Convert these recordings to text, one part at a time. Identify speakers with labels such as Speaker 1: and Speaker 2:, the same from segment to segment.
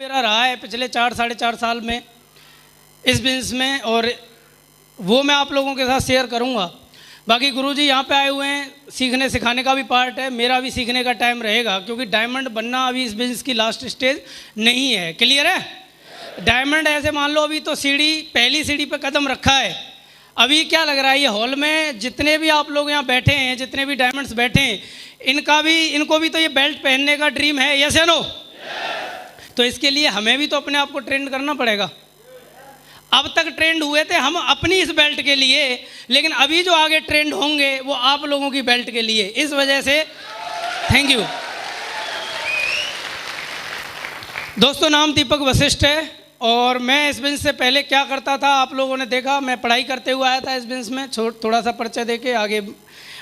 Speaker 1: मेरा रहा है पिछले 4-4.5 साल में इस बिजनेस में, और वो मैं आप लोगों के साथ शेयर करूंगा। बाकी गुरुजी यहाँ पे आए हुए हैं, सीखने सिखाने का भी पार्ट है, मेरा भी सीखने का टाइम रहेगा, क्योंकि डायमंड बनना अभी इस बिजनेस की लास्ट स्टेज नहीं है। क्लियर है? डायमंड ऐसे मान लो अभी तो पहली सीढ़ी पे कदम रखा है। अभी क्या लग रहा है, ये हॉल में जितने भी आप लोग यहाँ बैठे हैं, जितने भी डायमंड्स बैठे हैं, इनको भी तो ये बेल्ट पहनने का ड्रीम है, यस या नो? तो इसके लिए हमें भी तो अपने आप को ट्रेंड करना पड़ेगा। अब तक ट्रेंड हुए थे हम अपनी इस बेल्ट के लिए, लेकिन अभी जो आगे ट्रेंड होंगे वो आप लोगों की बेल्ट के लिए। इस वजह से थैंक यू दोस्तों। नाम दीपक वशिष्ठ है और मैं इस बिजनेस से पहले क्या करता था आप लोगों ने देखा। मैं पढ़ाई करते हुए आया था इस बिजनेस में। थोड़ा सा परिचय देके आगे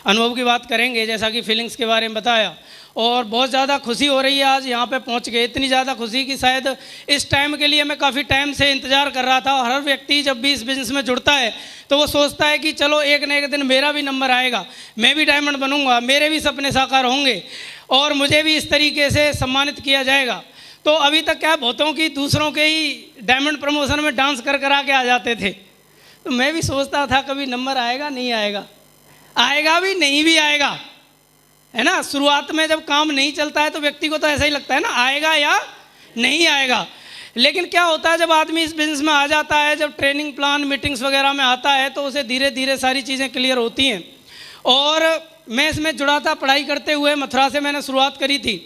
Speaker 1: अनुभव की बात करेंगे, जैसा कि फीलिंग्स के बारे में बताया। और बहुत ज़्यादा खुशी हो रही है आज यहाँ पे पहुँच के, इतनी ज़्यादा खुशी कि शायद इस टाइम के लिए मैं काफ़ी टाइम से इंतज़ार कर रहा था। और हर व्यक्ति जब भी इस बिज़नेस में जुड़ता है तो वो सोचता है कि चलो एक न एक दिन मेरा भी नंबर आएगा, मैं भी डायमंड बनूंगा, मेरे भी सपने साकार होंगे और मुझे भी इस तरीके से सम्मानित किया जाएगा। तो अभी तक क्या बहुतों की दूसरों के ही डायमंड प्रमोशन में डांस कर आके आ जाते थे, तो मैं भी सोचता था कभी नंबर आएगा नहीं आएगा, आएगा भी नहीं भी आएगा, है ना। शुरुआत में जब काम नहीं चलता है तो व्यक्ति को तो ऐसा ही लगता है ना, आएगा या नहीं आएगा। लेकिन क्या होता है जब आदमी इस बिजनेस में आ जाता है, जब ट्रेनिंग प्लान मीटिंग्स वगैरह में आता है तो उसे धीरे धीरे सारी चीज़ें क्लियर होती हैं। और मैं इसमें जुड़ा था पढ़ाई करते हुए, मथुरा से मैंने शुरुआत करी थी।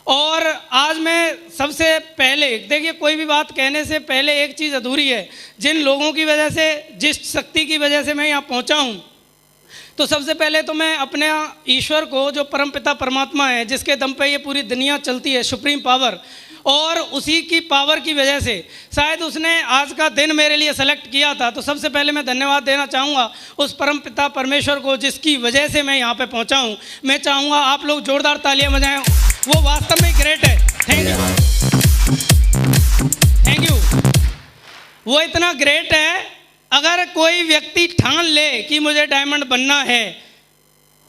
Speaker 1: और आज मैं सबसे पहले देखिए, कोई भी बात कहने से पहले एक चीज़ अधूरी है। जिन लोगों की वजह से, जिस शक्ति की वजह से मैं यहाँ पहुँचा हूँ, तो सबसे पहले तो मैं अपने ईश्वर को, जो परमपिता परमात्मा है, जिसके दम पे ये पूरी दुनिया चलती है, सुप्रीम पावर, और उसी की पावर की वजह से शायद उसने आज का दिन मेरे लिए सेलेक्ट किया था, तो सबसे पहले मैं धन्यवाद देना चाहूँगा उस परमपिता परमेश्वर को, जिसकी वजह से मैं यहाँ पे पहुँचा हूँ। मैं चाहूँगा आप लोग जोरदार तालियां बजाएं, वो वास्तव में ग्रेट है। Thank you. वो इतना ग्रेट है, अगर कोई व्यक्ति ठान ले कि मुझे डायमंड बनना है,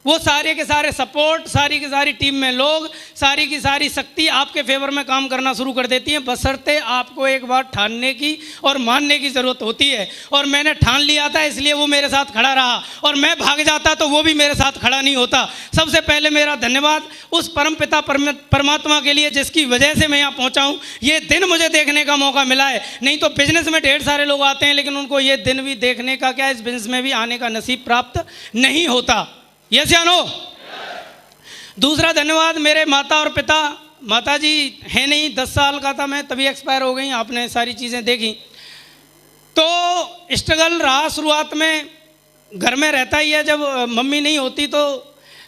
Speaker 1: वो सारे के सारे सपोर्ट, सारी की सारी टीम में लोग, सारी की सारी शक्ति आपके फेवर में काम करना शुरू कर देती है, बशर्ते आपको एक बार ठानने की और मानने की ज़रूरत होती है। और मैंने ठान लिया था, इसलिए वो मेरे साथ खड़ा रहा, और मैं भाग जाता तो वो भी मेरे साथ खड़ा नहीं होता। सबसे पहले मेरा धन्यवाद उस परमपिता परमात्मा के लिए, जिसकी वजह से मैं यहाँ पहुँचा हूँ, ये दिन मुझे देखने का मौका मिला है। नहीं तो बिजनेस में ढेर सारे लोग आते हैं, लेकिन उनको ये दिन भी देखने का, क्या इस बिजनेस में भी आने का नसीब प्राप्त नहीं होता। यस या नो? दूसरा धन्यवाद मेरे माता और पिता। माता जी है नहीं, 10 साल का था मैं तभी एक्सपायर हो गई, आपने सारी चीज़ें देखी। तो स्ट्रगल रहा शुरुआत में, घर में रहता ही है, जब मम्मी नहीं होती तो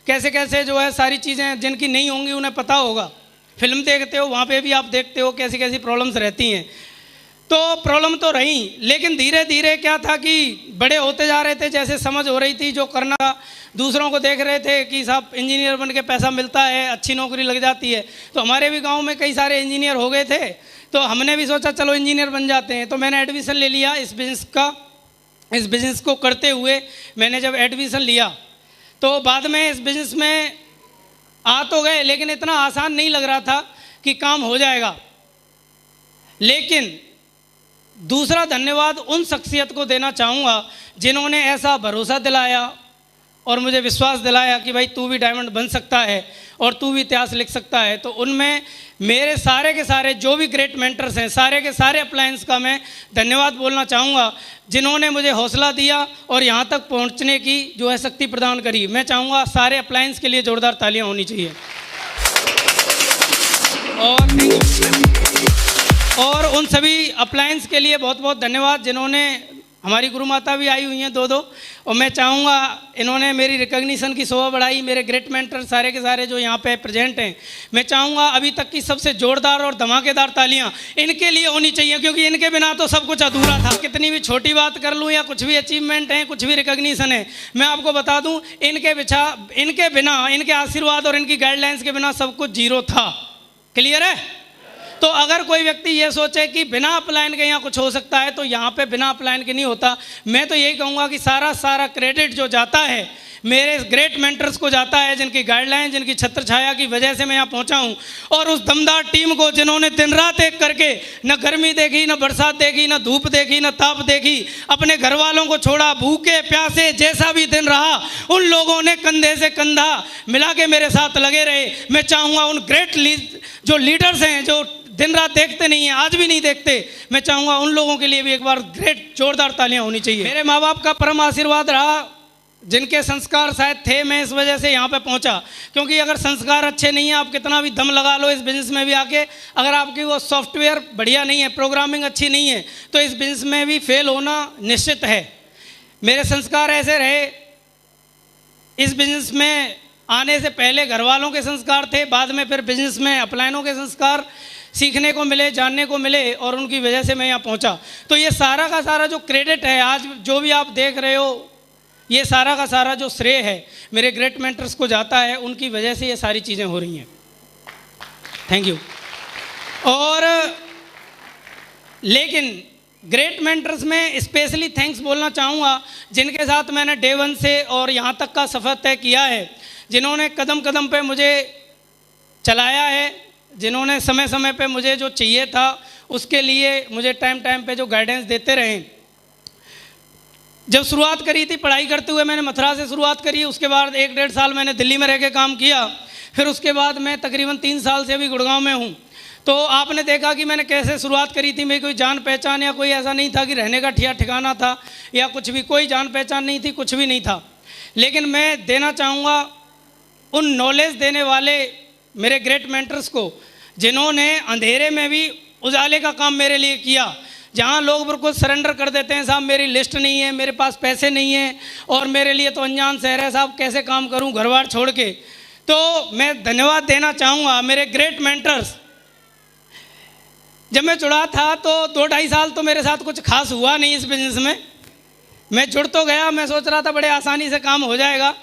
Speaker 1: कैसे कैसे जो है सारी चीज़ें जिनकी नहीं होंगी उन्हें पता होगा। फिल्म देखते हो, वहाँ पे भी आप देखते हो कैसी कैसी प्रॉब्लम्स रहती हैं। तो प्रॉब्लम तो रही, लेकिन धीरे धीरे क्या था कि बड़े होते जा रहे थे, जैसे समझ हो रही थी जो करना। दूसरों को देख रहे थे कि साहब इंजीनियर बन के पैसा मिलता है, अच्छी नौकरी लग जाती है। तो हमारे भी गांव में कई सारे इंजीनियर हो गए थे, तो हमने भी सोचा चलो इंजीनियर बन जाते हैं। तो मैंने एडमिशन ले लिया इस बिज़नेस को करते हुए। मैंने जब एडमिशन लिया तो बाद में इस बिज़नेस में आ तो गए, लेकिन इतना आसान नहीं लग रहा था कि काम हो जाएगा। लेकिन दूसरा धन्यवाद उन शख्सियत को देना चाहूँगा जिन्होंने ऐसा भरोसा दिलाया और मुझे विश्वास दिलाया कि भाई तू भी डायमंड बन सकता है और तू भी इतिहास लिख सकता है। तो उनमें मेरे सारे के सारे जो भी ग्रेट मेंटर्स हैं, सारे के सारे अप्लायंस का मैं धन्यवाद बोलना चाहूँगा, जिन्होंने मुझे हौसला दिया और यहाँ तक पहुँचने की जो है शक्ति प्रदान करी। मैं चाहूँगा सारे अप्लायंस के लिए जोरदार तालियाँ होनी चाहिए। और उन सभी अप्लायंस के लिए बहुत बहुत धन्यवाद जिन्होंने, हमारी गुरु माता भी आई हुई हैं 2-2, और मैं चाहूँगा इन्होंने मेरी रिकॉग्निशन की शोभा बढ़ाई। मेरे ग्रेट मेंटर सारे के सारे जो यहाँ पे प्रेजेंट हैं, मैं चाहूँगा अभी तक की सबसे जोरदार और धमाकेदार तालियाँ इनके लिए होनी चाहिए, क्योंकि इनके बिना तो सब कुछ अधूरा था। कितनी भी छोटी बात कर लूँ या कुछ भी अचीवमेंट है, कुछ भी रिकॉग्निशन है, मैं आपको बता दूँ इनके बिना, इनके आशीर्वाद और इनकी गाइडलाइंस के बिना सब कुछ जीरो था। क्लियर है? तो अगर कोई व्यक्ति ये सोचे कि बिना अपलायन के यहाँ कुछ हो सकता है, तो यहाँ पे बिना अपलायन के नहीं होता। मैं तो यही कहूँगा कि सारा क्रेडिट जो जाता है मेरे ग्रेट मेंटर्स को जाता है, जिनकी गाइडलाइन, जिनकी छत्र छाया की वजह से मैं यहाँ पहुँचा हूँ। और उस दमदार टीम को जिन्होंने दिन रात एक करके न गर्मी देखी, न बरसात देखी, न धूप देखी, न ताप देखी, अपने घर वालों को छोड़ा, भूखे प्यासे जैसा भी दिन रहा, उन लोगों ने कंधे से कंधा मिला के मेरे साथ लगे रहे। मैं चाहूँगा उन ग्रेट जो लीडर्स हैं, जो दिन रात देखते नहीं हैं, आज भी नहीं देखते, मैं चाहूँगा उन लोगों के लिए भी एक बार ग्रेट जोरदार तालियां होनी चाहिए। मेरे माँ बाप का परम आशीर्वाद रहा, जिनके संस्कार शायद थे, मैं इस वजह से यहाँ पे पहुँचा। क्योंकि अगर संस्कार अच्छे नहीं हैं, आप कितना भी दम लगा लो इस बिज़नेस में भी आके, अगर आपकी वो सॉफ्टवेयर बढ़िया नहीं है, प्रोग्रामिंग अच्छी नहीं है, तो इस बिज़नेस में भी फेल होना निश्चित है। मेरे संस्कार ऐसे रहे, इस बिज़नेस में आने से पहले घर वालों के संस्कार थे, बाद में फिर बिज़नेस में अपलाइनों के संस्कार सीखने को मिले, जानने को मिले, और उनकी वजह से मैं यहाँ पहुँचा। तो ये सारा का सारा जो क्रेडिट है, आज जो भी आप देख रहे हो, ये सारा का सारा जो श्रेय है मेरे ग्रेट मेंटर्स को जाता है। उनकी वजह से ये सारी चीज़ें हो रही हैं। Thank you. और लेकिन ग्रेट मेंटर्स में स्पेशली थैंक्स बोलना चाहूँगा, जिनके साथ मैंने डे 1 से और यहाँ तक का सफ़र तय किया है, जिन्होंने कदम कदम पे मुझे चलाया है, जिन्होंने समय समय पे मुझे जो चाहिए था उसके लिए मुझे टाइम टाइम पे जो गाइडेंस देते रहे। जब शुरुआत करी थी पढ़ाई करते हुए, मैंने मथुरा से शुरुआत करी, उसके बाद 1-1.5 साल मैंने दिल्ली में रह के काम किया, फिर उसके बाद मैं तकरीबन 3 साल से अभी गुड़गांव में हूँ। तो आपने देखा कि मैंने कैसे शुरुआत करी थी। मेरी कोई जान पहचान या कोई ऐसा नहीं था कि रहने का ठिकाना था या कुछ भी, कोई जान पहचान नहीं थी, कुछ भी नहीं था। लेकिन मैं देना चाहूँगा उन नॉलेज देने वाले मेरे ग्रेट मेंटर्स को, जिन्होंने अंधेरे में भी उजाले का काम मेरे लिए किया। जहाँ लोग बिल्कुल सरेंडर कर देते हैं, साहब मेरी लिस्ट नहीं है, मेरे पास पैसे नहीं है और मेरे लिए तो अनजान शहर है, साहब कैसे काम करूँ घर बार छोड़ के। तो मैं धन्यवाद देना चाहूँगा मेरे ग्रेट मेंटर्स। जब मैं जुड़ा था तो 2-2.5 साल तो मेरे साथ कुछ खास हुआ नहीं इस बिज़नेस में। मैं जुड़ तो गया, मैं सोच रहा था बड़े आसानी से काम हो जाएगा।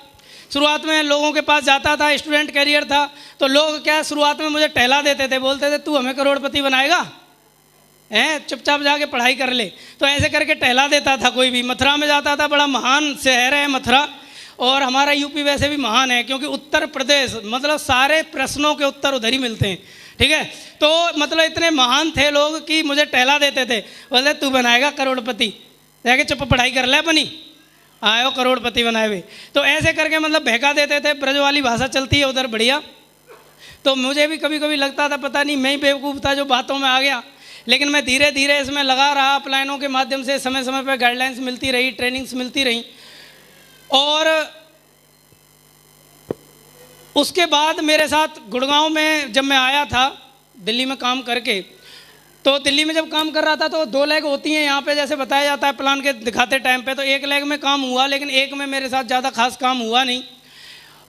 Speaker 1: शुरुआत में लोगों के पास जाता था, स्टूडेंट कैरियर था, तो लोग क्या शुरुआत में मुझे टहला देते थे, बोलते थे तू हमें करोड़पति बनाएगा, हैं चुपचाप जाके पढ़ाई कर ले। तो ऐसे करके टहला देता था कोई भी। मथुरा में जाता था, बड़ा महान शहर है मथुरा, और हमारा यूपी वैसे भी महान है, क्योंकि उत्तर प्रदेश मतलब सारे प्रश्नों के उत्तर उधर ही मिलते हैं, ठीक है। तो मतलब इतने महान थे लोग कि मुझे टहला देते थे, बोलते तू बनाएगा करोड़पति, जाके चुप पढ़ाई कर ले अपनी, आयो करोड़पति बनाए हुए। तो ऐसे करके मतलब बहका देते थे। ब्रज वाली भाषा चलती है उधर बढ़िया। तो मुझे भी कभी कभी लगता था पता नहीं मैं ही बेवकूफ़ था जो बातों में आ गया। लेकिन मैं धीरे धीरे इसमें लगा रहा, अपलाइनों के माध्यम से समय समय पर गाइडलाइंस मिलती रही, ट्रेनिंग्स मिलती रही। और उसके बाद मेरे साथ गुड़गांव में जब मैं आया था दिल्ली में काम करके, तो दिल्ली में जब काम कर रहा था तो 2 लेग होती हैं यहाँ पे, जैसे बताया जाता है प्लान के दिखाते टाइम पे। तो 1 लेग में काम हुआ, लेकिन 1 में मेरे साथ ज़्यादा खास काम हुआ नहीं।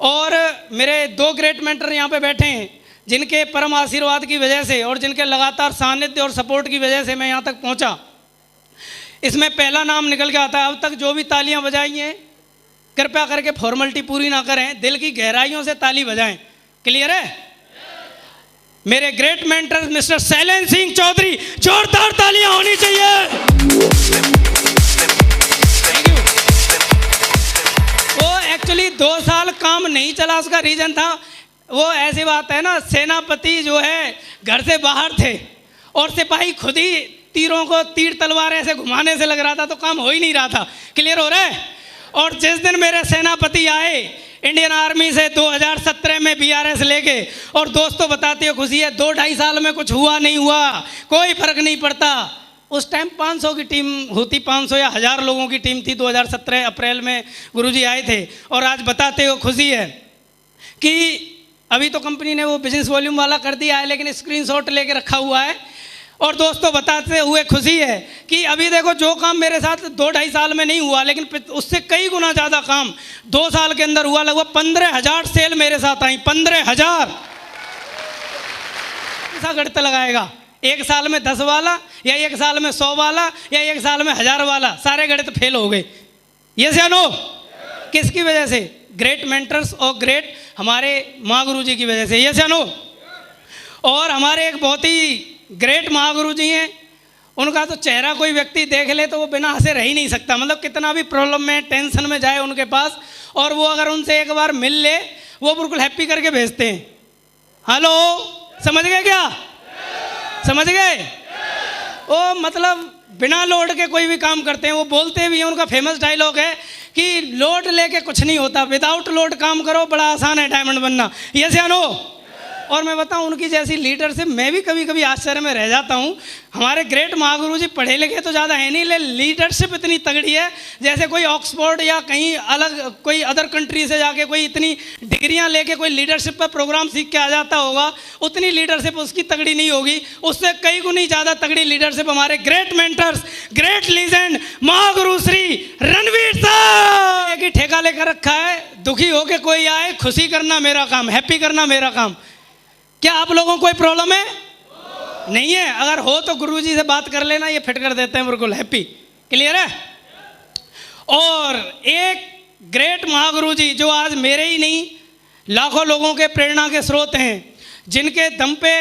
Speaker 1: और मेरे 2 ग्रेट मेंटर यहाँ पे बैठे हैं, जिनके परम आशीर्वाद की वजह से और जिनके लगातार सानिध्य और सपोर्ट की वजह से मैं यहाँ तक पहुँचा। इसमें पहला नाम निकल के आता है। अब तक जो भी तालियाँ बजाई हैं, कृपया करके फॉर्मेलिटी पूरी ना करें, दिल की गहराइयों से ताली बजाएं। क्लियर है? मेरे great mentor mister Shailendra Singh Chaudhary, जोरदार तालियां होनी चाहिए। Thank you. वो एक्चुअली 2 साल काम नहीं चला, उसका रीजन था, वो ऐसी बात है ना, सेनापति जो है घर से बाहर थे और सिपाही खुद ही तीरों को तीर तलवार ऐसे घुमाने से लग रहा था, तो काम हो ही नहीं रहा था। क्लियर हो रहा है? और जिस दिन मेरे सेनापति आए इंडियन आर्मी से 2017 में BRS लेके, और दोस्तों बताते हो खुशी है 2-2.5 साल में कुछ हुआ नहीं हुआ, कोई फर्क नहीं पड़ता। उस टाइम 500 की टीम होती, 500 या 1000 लोगों की टीम थी। 2017 अप्रैल में गुरुजी आए थे। और आज बताते हो खुशी है कि अभी तो कंपनी ने वो बिजनेस वॉल्यूम वाला कर दिया है, लेकिन स्क्रीनशॉट लेके रखा हुआ है। और दोस्तों बताते हुए खुशी है कि अभी देखो जो काम मेरे साथ 2-2.5 साल में नहीं हुआ, लेकिन उससे कई गुना ज़्यादा काम 2 साल के अंदर हुआ। लगभग 15,000 सेल मेरे साथ आई। 15,000 ऐसा गणित लगाएगा, 1 साल में 10 वाला या 1 साल में 100 वाला या 1 साल में 1000 वाला, सारे गणित फेल हो गए। यस या नो? किसकी वजह से? ग्रेट मेंटर्स और ग्रेट हमारे महागुरु जी की वजह से। यस या नो? और हमारे एक बहुत ही ग्रेट महागुरु जी हैं, उनका तो चेहरा कोई व्यक्ति देख ले तो वो बिना हंसे रह ही नहीं सकता। मतलब कितना भी प्रॉब्लम में, टेंशन में जाए उनके पास, और वो अगर उनसे एक बार मिल ले वो बिल्कुल हैप्पी करके भेजते हैं। हेलो, समझ गए क्या? समझ गए? वो मतलब बिना लोड के कोई भी काम करते हैं। वो बोलते भी हैं, उनका फेमस डायलॉग है कि लोड लेके कुछ नहीं होता, विदाउट लोड काम करो, बड़ा आसान है डायमंड बनना। यस या नो? और मैं बताऊं, उनकी जैसी लीडरशिप मैं भी कभी कभी आश्चर्य में रह जाता हूं। हमारे ग्रेट महागुरु जी पढ़े लिखे तो ज़्यादा है नहीं, लेकिन लीडरशिप इतनी तगड़ी है। जैसे कोई ऑक्सफोर्ड या कहीं अलग कोई अदर कंट्री से जाके कोई इतनी डिग्रियां लेके कोई लीडरशिप पर प्रोग्राम सीख के आ जाता होगा, उतनी लीडरशिप उसकी तगड़ी नहीं होगी। उससे कई गुनी ज़्यादा तगड़ी लीडरशिप हमारे great mentors, great legend Mahaguru Shri Ranveer साहब। एक ही ठेका लेकर रखा है, दुखी होके कोई आए, खुशी करना मेरा काम, हैप्पी करना मेरा काम। क्या आप लोगों को कोई प्रॉब्लम है? नहीं है? अगर हो तो गुरुजी से बात कर लेना, ये फिट कर देते हैं बिल्कुल हैप्पी। क्लियर है? और एक ग्रेट महागुरु जी जो आज मेरे ही नहीं लाखों लोगों के प्रेरणा के स्रोत हैं, जिनके दम पे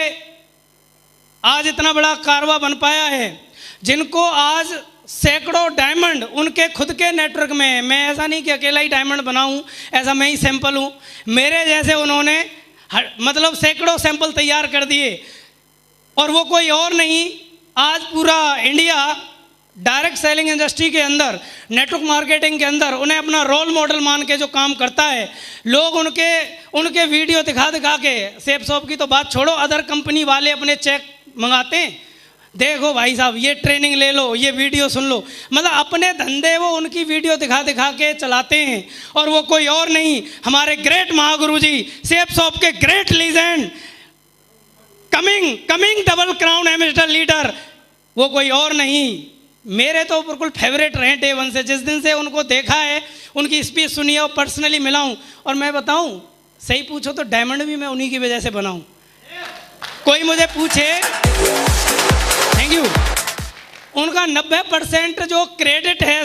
Speaker 1: आज इतना बड़ा कारवा बन पाया है, जिनको आज सैकड़ों डायमंड उनके खुद के नेटवर्क में है। मैं ऐसा नहीं कि अकेला ही डायमंड बनाऊं, ऐसा मैं ही सैंपल हूं। मेरे जैसे उन्होंने मतलब सैकड़ों सैंपल तैयार कर दिए, और वो कोई और नहीं, आज पूरा इंडिया डायरेक्ट सेलिंग इंडस्ट्री के अंदर, नेटवर्क मार्केटिंग के अंदर उन्हें अपना रोल मॉडल मान के जो काम करता है। लोग उनके वीडियो दिखा के, सेफ शॉप की तो बात छोड़ो, अदर कंपनी वाले अपने चेक मंगाते हैं, देखो भाई साहब ये ट्रेनिंग ले लो, ये वीडियो सुन लो। मतलब अपने धंधे वो उनकी वीडियो दिखा के चलाते हैं। और वो कोई और नहीं, हमारे ग्रेट महागुरु जी, सेफ शॉप के great legend, coming double crown ambassador leader, वो कोई और नहीं, मेरे तो बिल्कुल फेवरेट रहे डे वन से। जिस दिन से उनको देखा है, उनकी स्पीच सुनी है और पर्सनली मिला हूँ, और मैं बताऊँ सही पूछो तो डायमंड भी मैं उन्हीं की वजह से बनाऊँ। कोई मुझे पूछे, थैंक यू, उनका 90% जो क्रेडिट है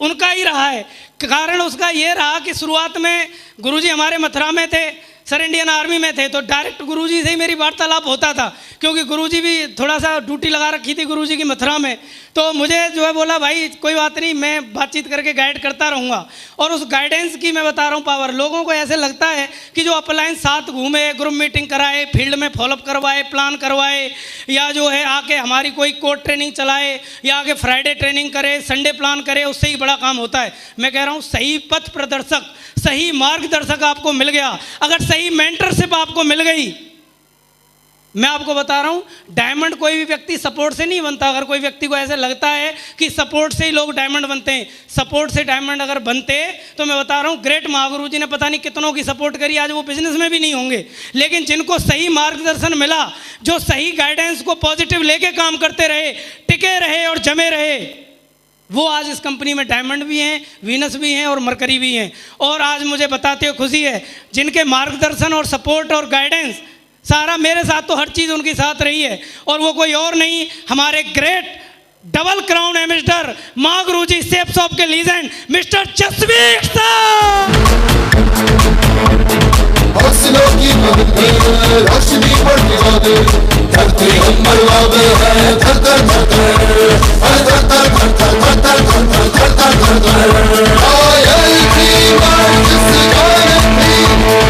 Speaker 1: उनका ही रहा है। कारण उसका ये रहा कि शुरुआत में गुरुजी हमारे मथुरा में थे, सर इंडियन आर्मी में थे, तो डायरेक्ट गुरुजी से ही मेरी वार्तालाप होता था, क्योंकि गुरुजी भी थोड़ा सा ड्यूटी लगा रखी थी गुरुजी की मथुरा में। तो मुझे जो है बोला, भाई कोई बात नहीं, मैं बातचीत करके गाइड करता रहूँगा। और उस गाइडेंस की मैं बता रहा हूँ पावर। लोगों को ऐसे लगता है कि जो अपलाइन साथ घूमे, ग्रुप मीटिंग कराए, फील्ड में फॉलोअप करवाए, प्लान करवाए, या जो है आके हमारी कोई कोड ट्रेनिंग चलाए, या आके फ्राइडे ट्रेनिंग करे, संडे प्लान करे, उससे ही बड़ा काम होता है। मैं कह रहा हूँ सही पथ प्रदर्शक, सही मार्गदर्शक आपको मिल गया, अगर सही मेंटरशिप आपको मिल गई, मैं आपको बता रहा हूं, डायमंड कोई भी व्यक्ति सपोर्ट से नहीं बनता। अगर कोई व्यक्ति को ऐसे लगता है कि सपोर्ट से ही लोग डायमंड बनते हैं, सपोर्ट से डायमंड अगर बनते तो मैं बता रहा हूं, ग्रेट महागुरु जी ने पता नहीं कितनों की सपोर्ट करी, आज वो बिजनेस में भी नहीं होंगे। लेकिन जिनको सही मार्गदर्शन मिला, जो सही गाइडेंस को पॉजिटिव लेके काम करते रहे, टिके रहे और जमे रहे, वो आज इस कंपनी में डायमंड भी हैं, वीनस भी हैं और मरकरी भी हैं। और आज मुझे बताते हुए खुशी है, जिनके मार्गदर्शन और सपोर्ट और गाइडेंस सारा मेरे साथ, तो हर चीज़ उनके साथ रही है। और वो कोई और नहीं, हमारे great double crown ambassador Mahaguru जी, सेफ शॉप के लीजेंड मिस्टर जसवीर साहब। रोशनी पड़ती है, धरती हम मरवावे हैं, धर धर धर धर, धर धर धर धर धर धर धर धर धर। आयल की बात जिस गाने की अपने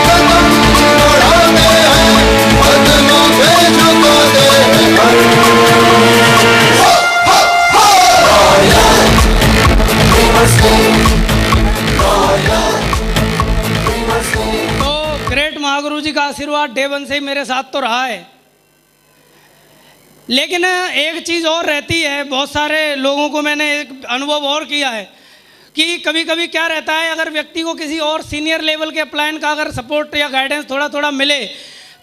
Speaker 1: कदम बढ़ाते हैं, बदलों पे झुकाते हैं। महागुरु जी का आशीर्वाद डे वन से ही मेरे साथ तो रहा है। लेकिन एक चीज़ और रहती है, बहुत सारे लोगों को मैंने एक अनुभव और किया है कि कभी कभी क्या रहता है, अगर व्यक्ति को किसी और सीनियर लेवल के प्लान का अगर सपोर्ट या गाइडेंस थोड़ा थोड़ा मिले,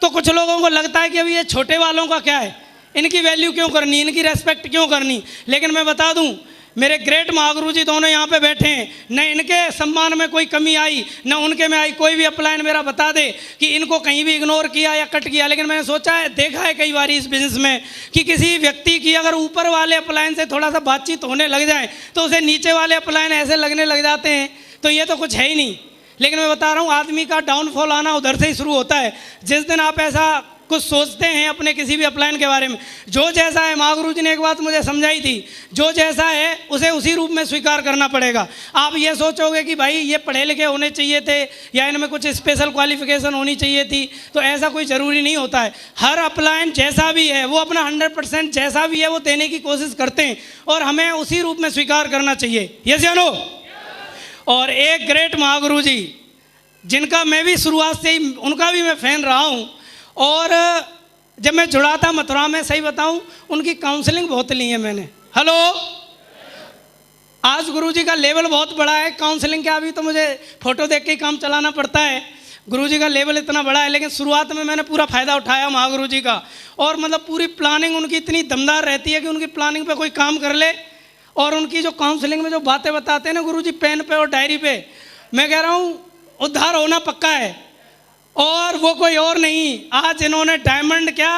Speaker 1: तो कुछ लोगों को लगता है कि अभी ये छोटे वालों का क्या है, इनकी वैल्यू क्यों करनी, इनकी रेस्पेक्ट क्यों करनी। लेकिन मैं बता दूं, मेरे ग्रेट महागुरु जी दोनों यहाँ पे बैठे हैं, न इनके सम्मान में कोई कमी आई न उनके में आई। कोई भी अपलाइन मेरा बता दे कि इनको कहीं भी इग्नोर किया या कट किया, लेकिन मैंने सोचा है, देखा है कई बार इस बिजनेस में कि किसी व्यक्ति की अगर ऊपर वाले अपलाइन से थोड़ा सा बातचीत होने लग जाए तो उसे नीचे वाले अपलाइन ऐसे लगने लग जाते हैं, तो ये तो कुछ है ही नहीं। लेकिन मैं बता रहा हूँ, आदमी का डाउनफॉल आना उधर से ही शुरू होता है। जिस दिन आप ऐसा कुछ सोचते हैं अपने किसी भी अपलाइन के बारे में। जो जैसा है, महागुरु जी ने एक बात मुझे समझाई थी, जो जैसा है उसे उसी रूप में स्वीकार करना पड़ेगा। आप ये सोचोगे कि भाई ये पढ़े लिखे होने चाहिए थे या इनमें कुछ स्पेशल क्वालिफिकेशन होनी चाहिए थी, तो ऐसा कोई ज़रूरी नहीं होता है। हर अपलाइन जैसा भी है वो अपना 100% जैसा भी है वो देने की कोशिश करते हैं और हमें उसी रूप में स्वीकार करना चाहिए। यस या नो? और एक ग्रेट महागुरु जी जिनका मैं भी शुरुआत से ही उनका भी मैं फ़ैन रहा हूँ, और जब मैं जुड़ा था मथुरा में, सही बताऊँ उनकी काउंसलिंग बहुत ली है मैंने। हेलो, आज गुरु जी का लेवल बहुत बड़ा है, काउंसलिंग क्या, अभी तो मुझे फ़ोटो देख के ही काम चलाना पड़ता है। गुरु जी का लेवल इतना बड़ा है, लेकिन शुरुआत में मैंने पूरा फ़ायदा उठाया महागुरु जी का। और मतलब पूरी प्लानिंग उनकी इतनी दमदार रहती है कि उनकी प्लानिंग पे कोई काम कर ले, और उनकी जो काउंसलिंग में जो बातें बताते हैं ना गुरु जी, पेन पे और डायरी पे, मैं कह रहा हूँ उद्धार होना पक्का है। और वो कोई और नहीं, आज इन्होंने डायमंड क्या,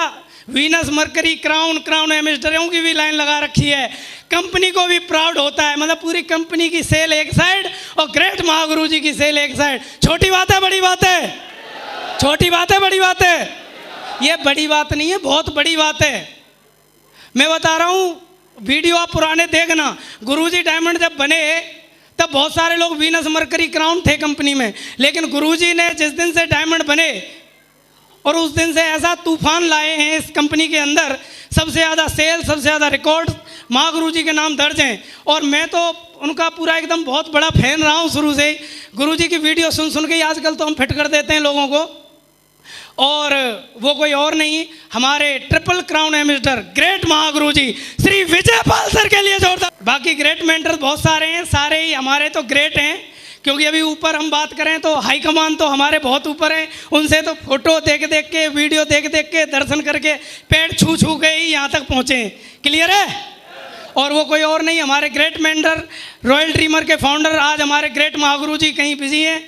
Speaker 1: वीनस, मरकरी, क्राउन एम्बेसडरों की भी लाइन लगा रखी है। कंपनी को भी प्राउड होता है, मतलब पूरी कंपनी की सेल एक साइड और ग्रेट महागुरु जी की सेल एक साइड। छोटी बात है बड़ी बात है? छोटी बात है बड़ी बात है? ये बड़ी बात नहीं है, बहुत बड़ी बात है। मैं बता रहा हूँ, वीडियो आप पुराने देखना, गुरुजी डायमंड जब बने तब बहुत सारे लोग वीनस, मरकरी, क्राउन थे कंपनी में, लेकिन गुरुजी ने जिस दिन से डायमंड बने और उस दिन से ऐसा तूफान लाए हैं इस कंपनी के अंदर, सबसे ज़्यादा सेल, सबसे ज़्यादा रिकॉर्ड महागुरु जी के नाम दर्ज हैं। और मैं तो उनका पूरा एकदम बहुत बड़ा फैन रहा हूँ शुरू से ही। गुरु जी की वीडियो सुन सुन के ही आजकल तो हम फिट कर देते हैं लोगों को। और वो कोई और नहीं, हमारे triple crown ambassador great Mahaguru जी श्री विजयपाल सर के लिए जोरदार। बाकी ग्रेट मेंटर्स बहुत सारे हैं, सारे ही हमारे तो ग्रेट हैं, क्योंकि अभी ऊपर हम बात करें तो हाईकमान तो हमारे बहुत ऊपर हैं। उनसे तो फोटो देख देख के, वीडियो देख देख के, दर्शन करके, पेड़ छू छू के ही यहाँ तक पहुँचे हैं। क्लियर है? और वो कोई और नहीं, हमारे ग्रेट मेंटर रॉयल ड्रीमर के फाउंडर आज हमारे ग्रेट महागुरु जी कहीं बिजी हैं,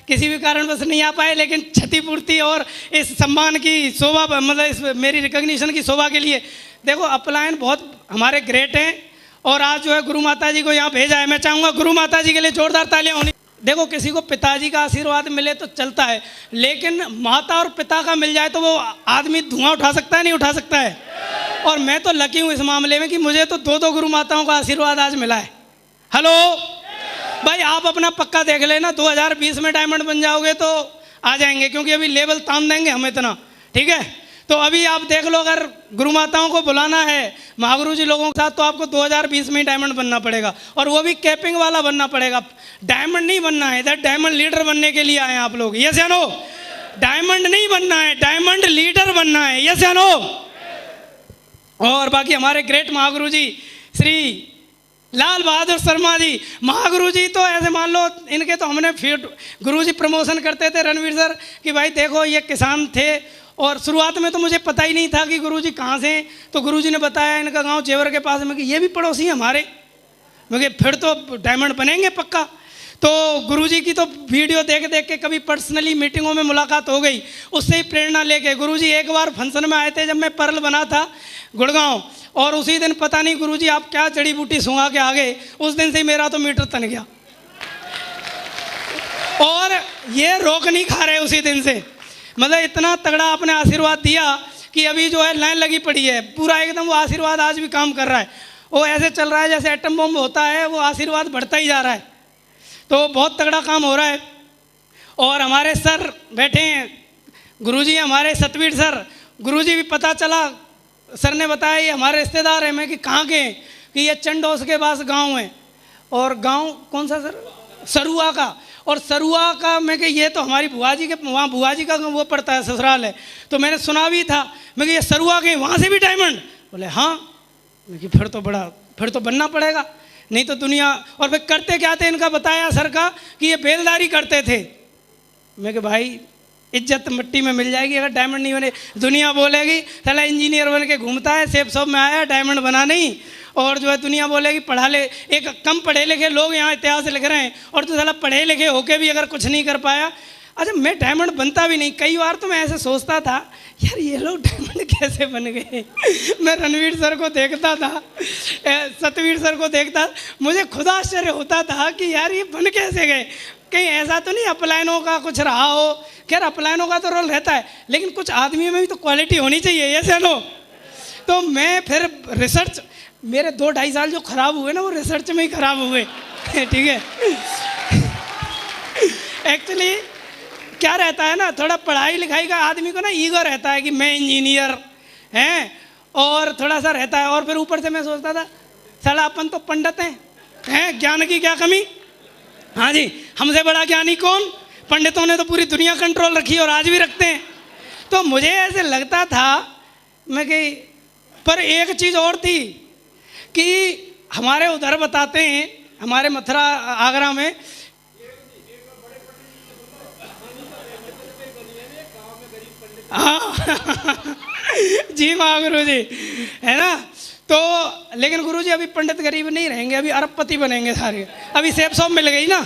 Speaker 1: किसी भी कारणवश नहीं आ पाए, लेकिन क्षतिपूर्ति और इस सम्मान की शोभा, मतलब इस मेरी रिकॉग्निशन की शोभा के लिए देखो अपलायन बहुत हमारे ग्रेट हैं। और आज जो है गुरु माता जी को यहाँ भेजा है, मैं चाहूँगा गुरु माता जी के लिए जोरदार तालियां होनी। देखो किसी को पिताजी का आशीर्वाद मिले तो चलता है, लेकिन माता और पिता का मिल जाए तो वो आदमी धुआं उठा सकता है, नहीं उठा सकता है? और मैं तो लकी हूँ इस मामले में कि मुझे तो दो गुरु माताओं का आशीर्वाद आज मिला है। हेलो भाई, आप अपना पक्का देख लेना, 2020 में डायमंड बन जाओगे तो आ जाएंगे, क्योंकि अभी लेवल तान देंगे हम इतना, ठीक है? तो अभी आप देख लो, अगर गुरु माताओं को बुलाना है महागुरु जी लोगों के साथ तो आपको 2020 में ही डायमंड बनना पड़ेगा, और वो भी कैपिंग वाला बनना पड़ेगा। डायमंड नहीं बनना है, इधर डायमंड लीडर बनने के लिए आए हैं आप लोग। यस या नो? डायमंड नहीं बनना है, डायमंड लीडर बनना है। यस या नो? और बाकी हमारे ग्रेट महागुरु जी श्री लाल बहादुर शर्मा जी, महागुरु जी तो ऐसे मान लो इनके तो हमने फिर गुरु जी प्रमोशन करते थे रणवीर सर कि भाई देखो ये किसान थे, और शुरुआत में तो मुझे पता ही नहीं था कि गुरुजी कहाँ से हैं। तो गुरुजी ने बताया इनका गांव जेवर के पास में, कि ये भी पड़ोसी हैं हमारे। मैं फिर तो डायमंड बनेंगे पक्का। तो गुरुजी की तो वीडियो देख देख के कभी पर्सनली मीटिंगों में मुलाकात हो गई, उससे ही प्रेरणा लेके गुरुजी एक बार फंक्शन में आए थे जब मैं पर्ल बना था गुड़गांव, और उसी दिन पता नहीं गुरुजी आप क्या जड़ी बूटी सूंघा के आ गए, उस दिन से ही मेरा तो मीटर तन गया, और ये रोक नहीं खा रहे उसी दिन से। मतलब इतना तगड़ा आपने आशीर्वाद दिया कि अभी जो है लाइन लगी पड़ी है पूरा एकदम, वो आशीर्वाद आज भी काम कर रहा है। वो ऐसे चल रहा है जैसे एटम बम होता है, वो आशीर्वाद बढ़ता ही जा रहा है। तो बहुत तगड़ा काम हो रहा है। और हमारे सर बैठे हैं गुरुजी, हमारे सतवीर सर, गुरुजी भी पता चला, सर ने बताया ये हमारे रिश्तेदार हैं। मैं कि कहाँ के? कि ये चंडोस के पास गांव है। और गांव कौन सा सर? सरुआ का। और सरुआ का मैं कि ये तो हमारी बुआ जी के, वहाँ बुआ जी का वो पड़ता है, ससुराल है। तो मैंने सुना भी था, मैं कि ये सरुआ के वहाँ से भी डायमंड? बोले हाँ। मैं कि फिर तो बनना पड़ेगा, नहीं तो दुनिया। और फिर करते क्या थे इनका बताया सर का कि ये बेलदारी करते थे। मैं कि भाई इज्जत मिट्टी में मिल जाएगी अगर डायमंड नहीं बने। दुनिया बोलेगी साला इंजीनियर बन के घूमता है, सेब सब में आया, डायमंड बना नहीं। और जो है दुनिया बोलेगी पढ़ा ले, एक कम पढ़े लिखे लोग यहाँ इतिहास लिख रहे हैं, और तो साला पढ़े लिखे होके भी अगर कुछ नहीं कर पाया। अच्छा, मैं डायमंड बनता भी नहीं। कई बार तो मैं ऐसे सोचता था, यार ये लोग डायमंड कैसे बन गए। मैं रणवीर सर को देखता था, सतवीर सर को देखता, मुझे खुद आश्चर्य होता था कि यार ये बन कैसे गए। कहीं ऐसा तो नहीं अपलायनों का कुछ रहा हो। खैर अपलायनों का तो रोल रहता है, लेकिन कुछ आदमियों में भी तो क्वालिटी होनी चाहिए, ये जानो। तो मैं फिर रिसर्च, मेरे 2-2.5 साल जो खराब हुए ना, वो रिसर्च में ही खराब हुए। ठीक है। एक्चुअली क्या रहता है ना, थोड़ा पढ़ाई लिखाई का आदमी को ना ईगो रहता है कि मैं इंजीनियर हैं, और थोड़ा सा रहता है। और फिर ऊपर से मैं सोचता था, साला अपन तो पंडित हैं, ज्ञान की क्या कमी। हाँ जी, हमसे बड़ा ज्ञानी कौन। पंडितों ने तो पूरी दुनिया कंट्रोल रखी और आज भी रखते हैं। तो मुझे ऐसे लगता था, मैं कि पर एक चीज़ और थी कि हमारे उधर बताते हैं, हमारे मथुरा आगरा में हाँ जी माँ गुरु जी, है ना। तो लेकिन गुरु जी अभी पंडित गरीब नहीं रहेंगे, अभी अरबपति बनेंगे सारे। अभी सेब सॉप मिल गई ना।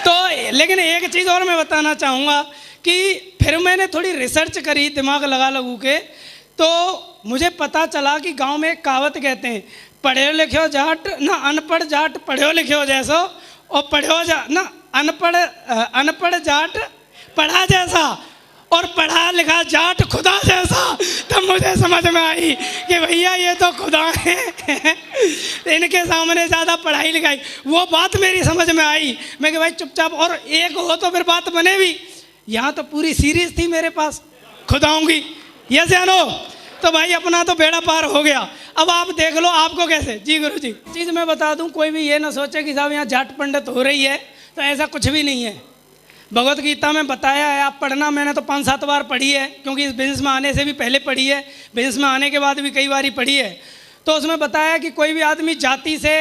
Speaker 1: तो लेकिन एक चीज़ और मैं बताना चाहूँगा कि फिर मैंने थोड़ी रिसर्च करी दिमाग लगा लगू के, तो मुझे पता चला कि गांव में एक कहावत कहते हैं, पढ़े लिखे जाट ना अनपढ़ जाट पढ़ो लिखे जैसो, और पढ़ो जा ना अनपढ़ जाट पढ़ा जैसा, और पढ़ा लिखा जाट खुदा जैसा। तब मुझे समझ में आई कि भैया ये तो खुदा हैं, इनके सामने ज़्यादा पढ़ाई लिखाई। वो बात मेरी समझ में आई। मैं कि भाई चुपचाप, और एक हो तो फिर बात बने भी। यहाँ तो पूरी सीरीज थी मेरे पास खुदाओं की, ये जानो। तो भाई अपना तो बेड़ा पार हो गया। अब आप देख लो आपको कैसे। जी गुरु जी, चीज़ मैं बता दूँ, कोई भी ये ना सोचे कि साहब यहाँ जाट पंडित हो रही है, तो ऐसा कुछ भी नहीं है। भगवत गीता में बताया है, आप पढ़ना, मैंने तो 5-7 बार पढ़ी है, क्योंकि इस बिजनेस में आने से भी पहले पढ़ी है, बिजनेस में आने के बाद भी कई बार ही पढ़ी है। तो उसमें बताया कि कोई भी आदमी जाति से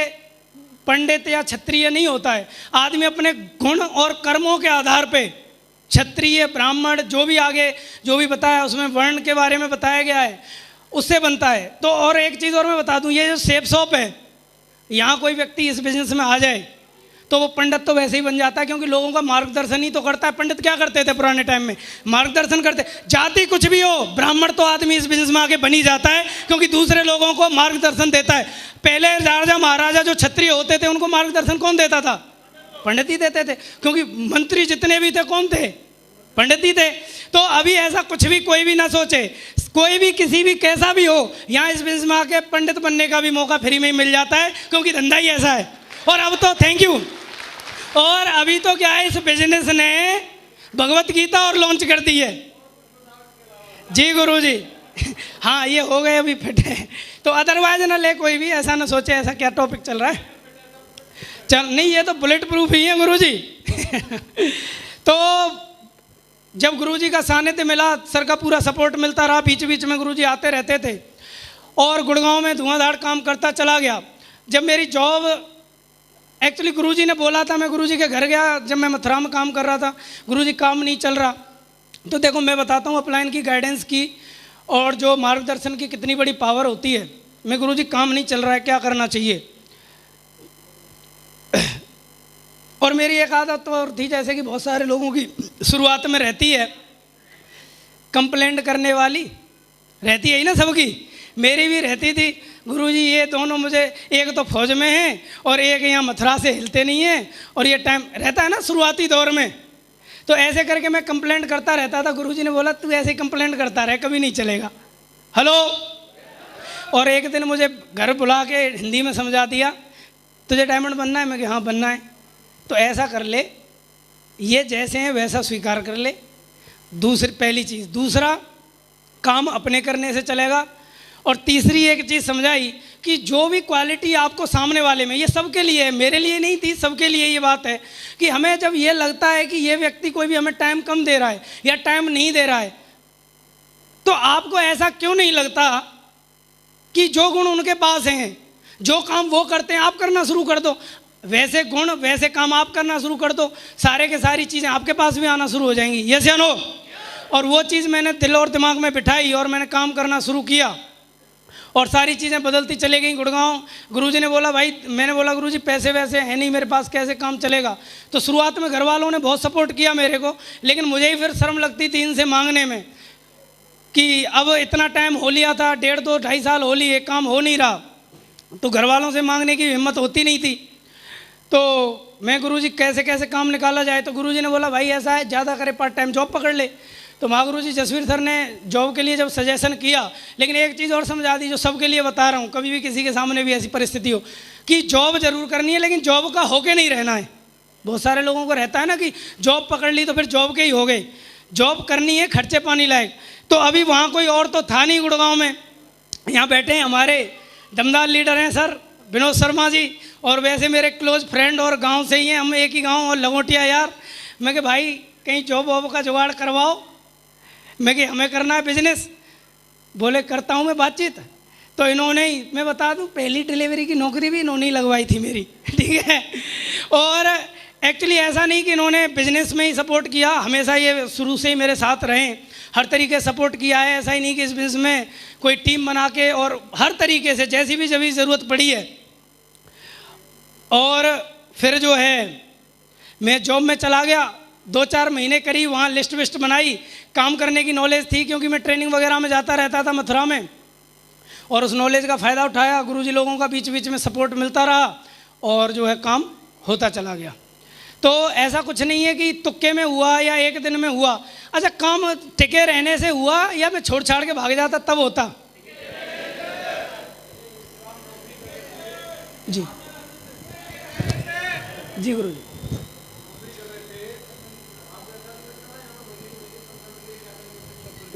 Speaker 1: पंडित या क्षत्रिय नहीं होता है। आदमी अपने गुण और कर्मों के आधार पे क्षत्रिय ब्राह्मण जो भी आगे जो भी बताया उसमें वर्ण के बारे में बताया गया है, उससे बनता है। तो और एक चीज़ और मैं बता दूं, ये जो सेब शॉप है, यहाँ कोई व्यक्ति इस बिजनेस में आ जाए तो वो पंडित तो वैसे ही बन जाता है, क्योंकि लोगों का मार्गदर्शन ही तो करता है। पंडित क्या करते थे पुराने टाइम में, मार्गदर्शन करते। जाति कुछ भी हो, ब्राह्मण तो आदमी इस बिजनेस में आगे बन ही जाता है, क्योंकि दूसरे लोगों को मार्गदर्शन देता है। पहले राजा महाराजा जो क्षत्रिय होते थे उनको मार्गदर्शन कौन देता था, पंडित ही देते थे, क्योंकि मंत्री जितने भी थे कौन थे, पंडित ही थे। तो अभी ऐसा कुछ भी कोई भी ना सोचे, कोई भी किसी भी कैसा भी हो, यहाँ इस बिजनेस में आके पंडित बनने का भी मौका फ्री में ही मिल जाता है, क्योंकि धंधा ही ऐसा है। और अब तो थैंक यू, और अभी तो क्या है, इस बिजनेस ने भगवत गीता और लॉन्च कर दी है। जी गुरु जी, हाँ ये हो गए अभी फिट है। तो अदरवाइज ना ले कोई भी, ऐसा ना सोचे ऐसा क्या टॉपिक चल रहा है। चल नहीं, ये तो बुलेट प्रूफ ही है गुरु जी। तो जब गुरुजी का सानिध्य मिला, सर का पूरा सपोर्ट मिलता रहा, बीच बीच में गुरुजी आते रहते थे, और गुड़गांव में धुआंधार काम करता चला गया। जब मेरी जॉब, एक्चुअली गुरुजी ने बोला था, मैं गुरुजी के घर गया जब मैं मथुरा में काम कर रहा था, गुरुजी काम नहीं चल रहा। तो देखो मैं बताता हूँ अपलाइन की गाइडेंस की और जो मार्गदर्शन की कितनी बड़ी पावर होती है। मैं गुरुजी काम नहीं चल रहा है, क्या करना चाहिए। और मेरी एक आदत तो और थी, जैसे कि बहुत सारे लोगों की शुरुआत में रहती है, कंप्लेंट करने वाली रहती है ही ना सबकी, मेरी भी रहती थी। गुरुजी ये दोनों मुझे, एक तो फौज में हैं और एक यहाँ मथुरा से हिलते नहीं हैं, और ये टाइम रहता है ना शुरुआती दौर में, तो ऐसे करके मैं कंप्लेंट करता रहता था। गुरुजी ने बोला तू ऐसे कंप्लेंट करता रहे, कभी नहीं चलेगा। हेलो। और एक दिन मुझे घर बुला के हिंदी में समझा दिया, तुझे डायमंड बनना है। मैं कि हाँ बनना है। तो ऐसा कर ले, ये जैसे हैं वैसा स्वीकार कर ले। दूसरी पहली चीज़, दूसरा काम अपने करने से चलेगा। और तीसरी एक चीज़ समझाई कि जो भी क्वालिटी आपको सामने वाले में, ये सबके लिए है, मेरे लिए नहीं थी, सबके लिए ये बात है कि हमें जब ये लगता है कि ये व्यक्ति कोई भी हमें टाइम कम दे रहा है या टाइम नहीं दे रहा है, तो आपको ऐसा क्यों नहीं लगता कि जो गुण उनके पास हैं, जो काम वो करते हैं, आप करना शुरू कर दो। वैसे गुण वैसे काम आप करना शुरू कर दो, सारे के सारी चीज़ें आपके पास भी आना शुरू हो जाएंगी। यस या नो। और वो चीज़ मैंने दिल और दिमाग में बिठाई और मैंने काम करना शुरू किया। और सारी चीज़ें बदलती चली गई गुड़गांव। गुरुजी ने बोला भाई, मैंने बोला गुरुजी पैसे वैसे हैं नहीं मेरे पास, कैसे काम चलेगा। तो शुरुआत में घर वालों ने बहुत सपोर्ट किया मेरे को, लेकिन मुझे ही फिर शर्म लगती थी इनसे मांगने में कि अब इतना टाइम हो लिया था, 1.5 2 2.5 साल हो लिए, काम हो नहीं रहा, तो घर वालों से मांगने की हिम्मत होती नहीं थी। तो मैं गुरुजी कैसे कैसे काम निकाला जाए, तो गुरुजी ने बोला भाई ऐसा है, ज़्यादा करे पार्ट टाइम जॉब पकड़ ले। तो महागुरु जी जसवीर सर ने जॉब के लिए जब सजेशन किया, लेकिन एक चीज़ और समझा दी जो सबके लिए बता रहा हूँ, कभी भी किसी के सामने भी ऐसी परिस्थिति हो कि जॉब जरूर करनी है, लेकिन जॉब का होके नहीं रहना है। बहुत सारे लोगों को रहता है ना कि जॉब पकड़ ली तो फिर जॉब के ही हो गए, जॉब करनी है खर्चे पानी लायक। तो अभी वहाँ कोई और तो था नहीं गुड़गांव में, यहाँ बैठे हैं हमारे दमदार लीडर हैं सर विनोद शर्मा जी, और वैसे मेरे क्लोज फ्रेंड और गाँव से ही हैं, हम एक ही गाँव और लंगोटिया यार। मैं कि भाई कहीं जॉब वॉब का जुगाड़ करवाओ, मैं कि हमें करना है बिजनेस। बोले करता हूँ मैं बातचीत। तो इन्होंने ही, मैं बता दूँ, पहली डिलीवरी की नौकरी भी इन्होंने ही लगवाई थी मेरी, ठीक है। और एक्चुअली ऐसा नहीं कि इन्होंने बिजनेस में ही सपोर्ट किया, हमेशा ये शुरू से ही मेरे साथ रहे, हर तरीके से सपोर्ट किया है। ऐसा ही नहीं कि इस बिजनेस में कोई टीम बना के, और हर तरीके से जैसी भी जब भी ज़रूरत पड़ी है। और फिर जो है मैं जॉब में चला गया, 2-4 महीने करीब वहाँ लिस्ट विस्ट बनाई, काम करने की नॉलेज थी क्योंकि मैं ट्रेनिंग वगैरह में जाता रहता था मथुरा में, और उस नॉलेज का फ़ायदा उठाया। गुरुजी लोगों का बीच बीच में सपोर्ट मिलता रहा, और जो है काम होता चला गया। तो ऐसा कुछ नहीं है कि तुक्के में हुआ या एक दिन में हुआ। अच्छा, काम टिके रहने से हुआ या मैं छोड़ छाड़ के भाग जाता तब होता? जी जी गुरुजी।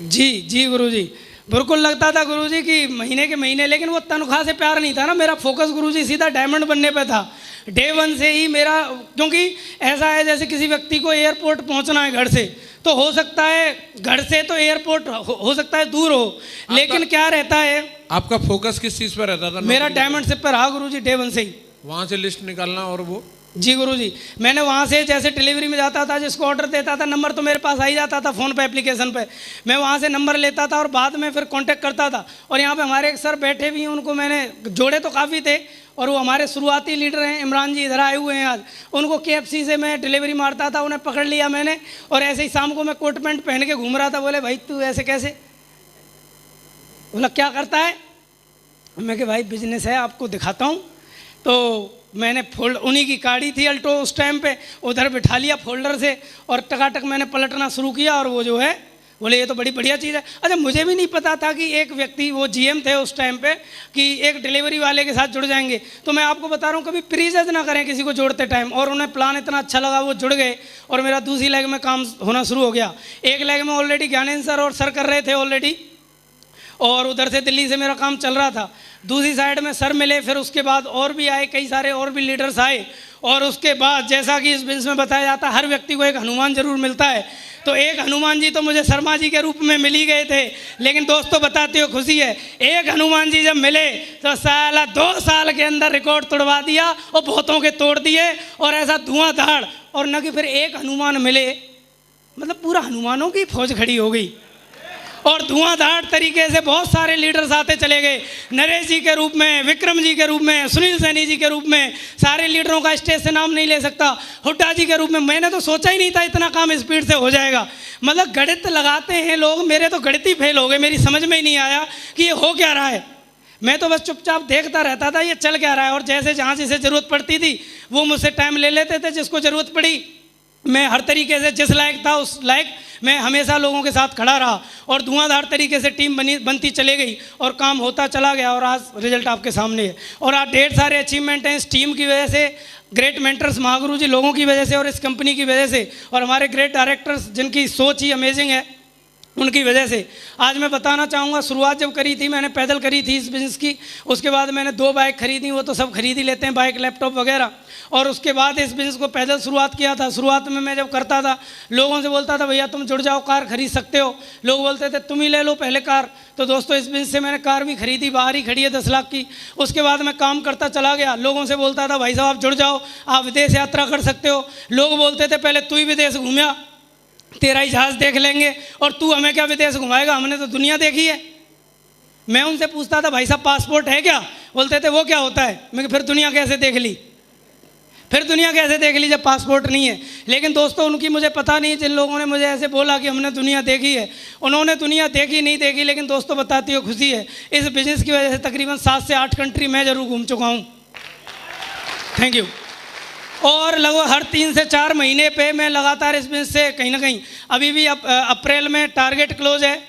Speaker 1: जी जी गुरुजी, बिल्कुल लगता था गुरुजी कि महीने के महीने, लेकिन वो तनख्वाह से प्यार नहीं था ना, मेरा फोकस गुरुजी सीधा डायमंड बनने पे था। डे 1 से ही मेरा, क्योंकि ऐसा है जैसे किसी व्यक्ति को एयरपोर्ट पहुंचना है घर से, तो हो सकता है घर से तो एयरपोर्ट हो सकता है दूर हो, लेकिन क्या रहता है,
Speaker 2: आपका फोकस किस चीज़ पर रहता था?
Speaker 1: मेरा डायमंड शिप पर रहा गुरुजी डे 1 से ही।
Speaker 2: वहाँ से लिस्ट निकालना और वो?
Speaker 1: जी गुरुजी, मैंने वहाँ से जैसे डिलीवरी में जाता था, जिसको ऑर्डर देता था, नंबर तो मेरे पास आ ही जाता था फ़ोन पे, एप्लीकेशन पे, मैं वहाँ से नंबर लेता था और बाद में फिर कांटेक्ट करता था। और यहाँ पे हमारे एक सर बैठे भी हैं, उनको मैंने जोड़े तो काफ़ी थे, और वो हमारे शुरुआती लीडर हैं, इमरान जी इधर आए हुए हैं आज। उनको KFC से मैं डिलीवरी मारता था, उन्हें पकड़ लिया मैंने, और ऐसे ही शाम को मैं कोट पैंट पहन के घूम रहा था। बोले भाई तू ऐसे कैसे? बोला क्या करता है? मैं कि भाई बिजनेस है, आपको दिखाता हूँ। तो मैंने उन्हीं की गाड़ी थी अल्टो उस टाइम पे, उधर बिठा लिया फोल्डर से, और टकाटक मैंने पलटना शुरू किया, और वो जो है बोले ये तो बड़ी बढ़िया चीज़ है। अच्छा, मुझे भी नहीं पता था कि एक व्यक्ति, वो GM थे उस टाइम पे, कि एक डिलीवरी वाले के साथ जुड़ जाएंगे। तो मैं आपको बता रहा हूँ, कभी प्रीजज ना करें किसी को जोड़ते टाइम। और उन्हें प्लान इतना अच्छा लगा, वो जुड़ गए, और मेरा दूसरी लेग में काम होना शुरू हो गया। एक लेग में ऑलरेडी ज्ञानेंद्र सर और सर कर रहे थे ऑलरेडी, और उधर से दिल्ली से मेरा काम चल रहा था। दूसरी साइड में सर मिले, फिर उसके बाद और भी आए, कई सारे और भी लीडर्स आए। और उसके बाद जैसा कि इस बिजनेस में बताया जाता है, हर व्यक्ति को एक हनुमान जरूर मिलता है। तो एक हनुमान जी तो मुझे शर्मा जी के रूप में मिल ही गए थे, लेकिन दोस्तों बताते हो खुशी है, एक हनुमान जी जब मिले तो साला 2 साल के अंदर रिकॉर्ड तोड़वा दिया, और बहुतों के तोड़ दिए, और ऐसा धुआंधार। और न कि फिर एक हनुमान मिले, मतलब पूरा हनुमानों की फौज खड़ी हो गई, और धुआंधार तरीके से बहुत सारे लीडर्स आते चले गए। नरेश जी के रूप में, विक्रम जी के रूप में, सुनील सैनी जी के रूप में, सारे लीडरों का स्टेज से नाम नहीं ले सकता, हुड्डा जी के रूप में। मैंने तो सोचा ही नहीं था इतना काम स्पीड से हो जाएगा। मतलब गणित लगाते हैं लोग, मेरे तो गणित ही फेल हो गए, मेरी समझ में ही नहीं आया कि ये हो क्या रहा है। मैं तो बस चुपचाप देखता रहता था ये चल क्या रहा है, और जैसे जहाँ जिसे ज़रूरत पड़ती थी वो मुझसे टाइम ले लेते थे। जिसको ज़रूरत पड़ी, मैं हर तरीके से जिस लायक था उस लायक मैं हमेशा लोगों के साथ खड़ा रहा, और धुआंधार तरीके से टीम बनती चली गई, और काम होता चला गया, और आज रिजल्ट आपके सामने है। और आज ढेर सारे अचीवमेंट हैं इस टीम की वजह से, ग्रेट मेंटर्स महागुरु जी लोगों की वजह से, और इस कंपनी की वजह से, और हमारे ग्रेट डायरेक्टर्स जिनकी सोच ही अमेजिंग है, उनकी वजह से। आज मैं बताना चाहूँगा, शुरुआत जब करी थी मैंने पैदल करी थी इस बिज़नेस की, उसके बाद मैंने 2 बाइक खरीदी, वो तो सब खरीद ही लेते हैं, बाइक लैपटॉप वगैरह। और उसके बाद इस बिज़नेस को पैदल शुरुआत किया था। शुरुआत में मैं जब करता था, लोगों से बोलता था भैया तुम जुड़ जाओ, कार खरीद सकते हो। लोग बोलते थे तुम ही ले लो पहले कार। तो दोस्तों इस बिज़नेस से मैंने कार भी खरीदी, बाहर ही खड़ी है 10 लाख की। उसके बाद मैं काम करता चला गया, लोगों से बोलता था भाई साहब आप जुड़ जाओ, आप विदेश यात्रा कर सकते हो। लोग बोलते थे पहले तू ही विदेश घूमिया, तेरा ही जहाज़ देख लेंगे, और तू हमें क्या विदेश घुमाएगा, हमने तो दुनिया देखी है। मैं उनसे पूछता था भाई साहब पासपोर्ट है क्या? बोलते थे वो क्या होता है? मैं फिर दुनिया कैसे देख ली, फिर दुनिया कैसे देख ली जब पासपोर्ट नहीं है। लेकिन दोस्तों उनकी मुझे पता नहीं, जिन लोगों ने मुझे ऐसे बोला कि हमने दुनिया देखी है, उन्होंने दुनिया देखी नहीं देखी, लेकिन दोस्तों बताती हो खुशी है, इस बिज़नेस की वजह से तकरीबन 7 से 8 कंट्री मैं ज़रूर घूम चुका हूँ। Thank you. और लगभग हर 3 से 4 महीने पे मैं लगातार इस बिज़नेस से कहीं ना कहीं, अभी भी अप्रैल में टारगेट क्लोज है,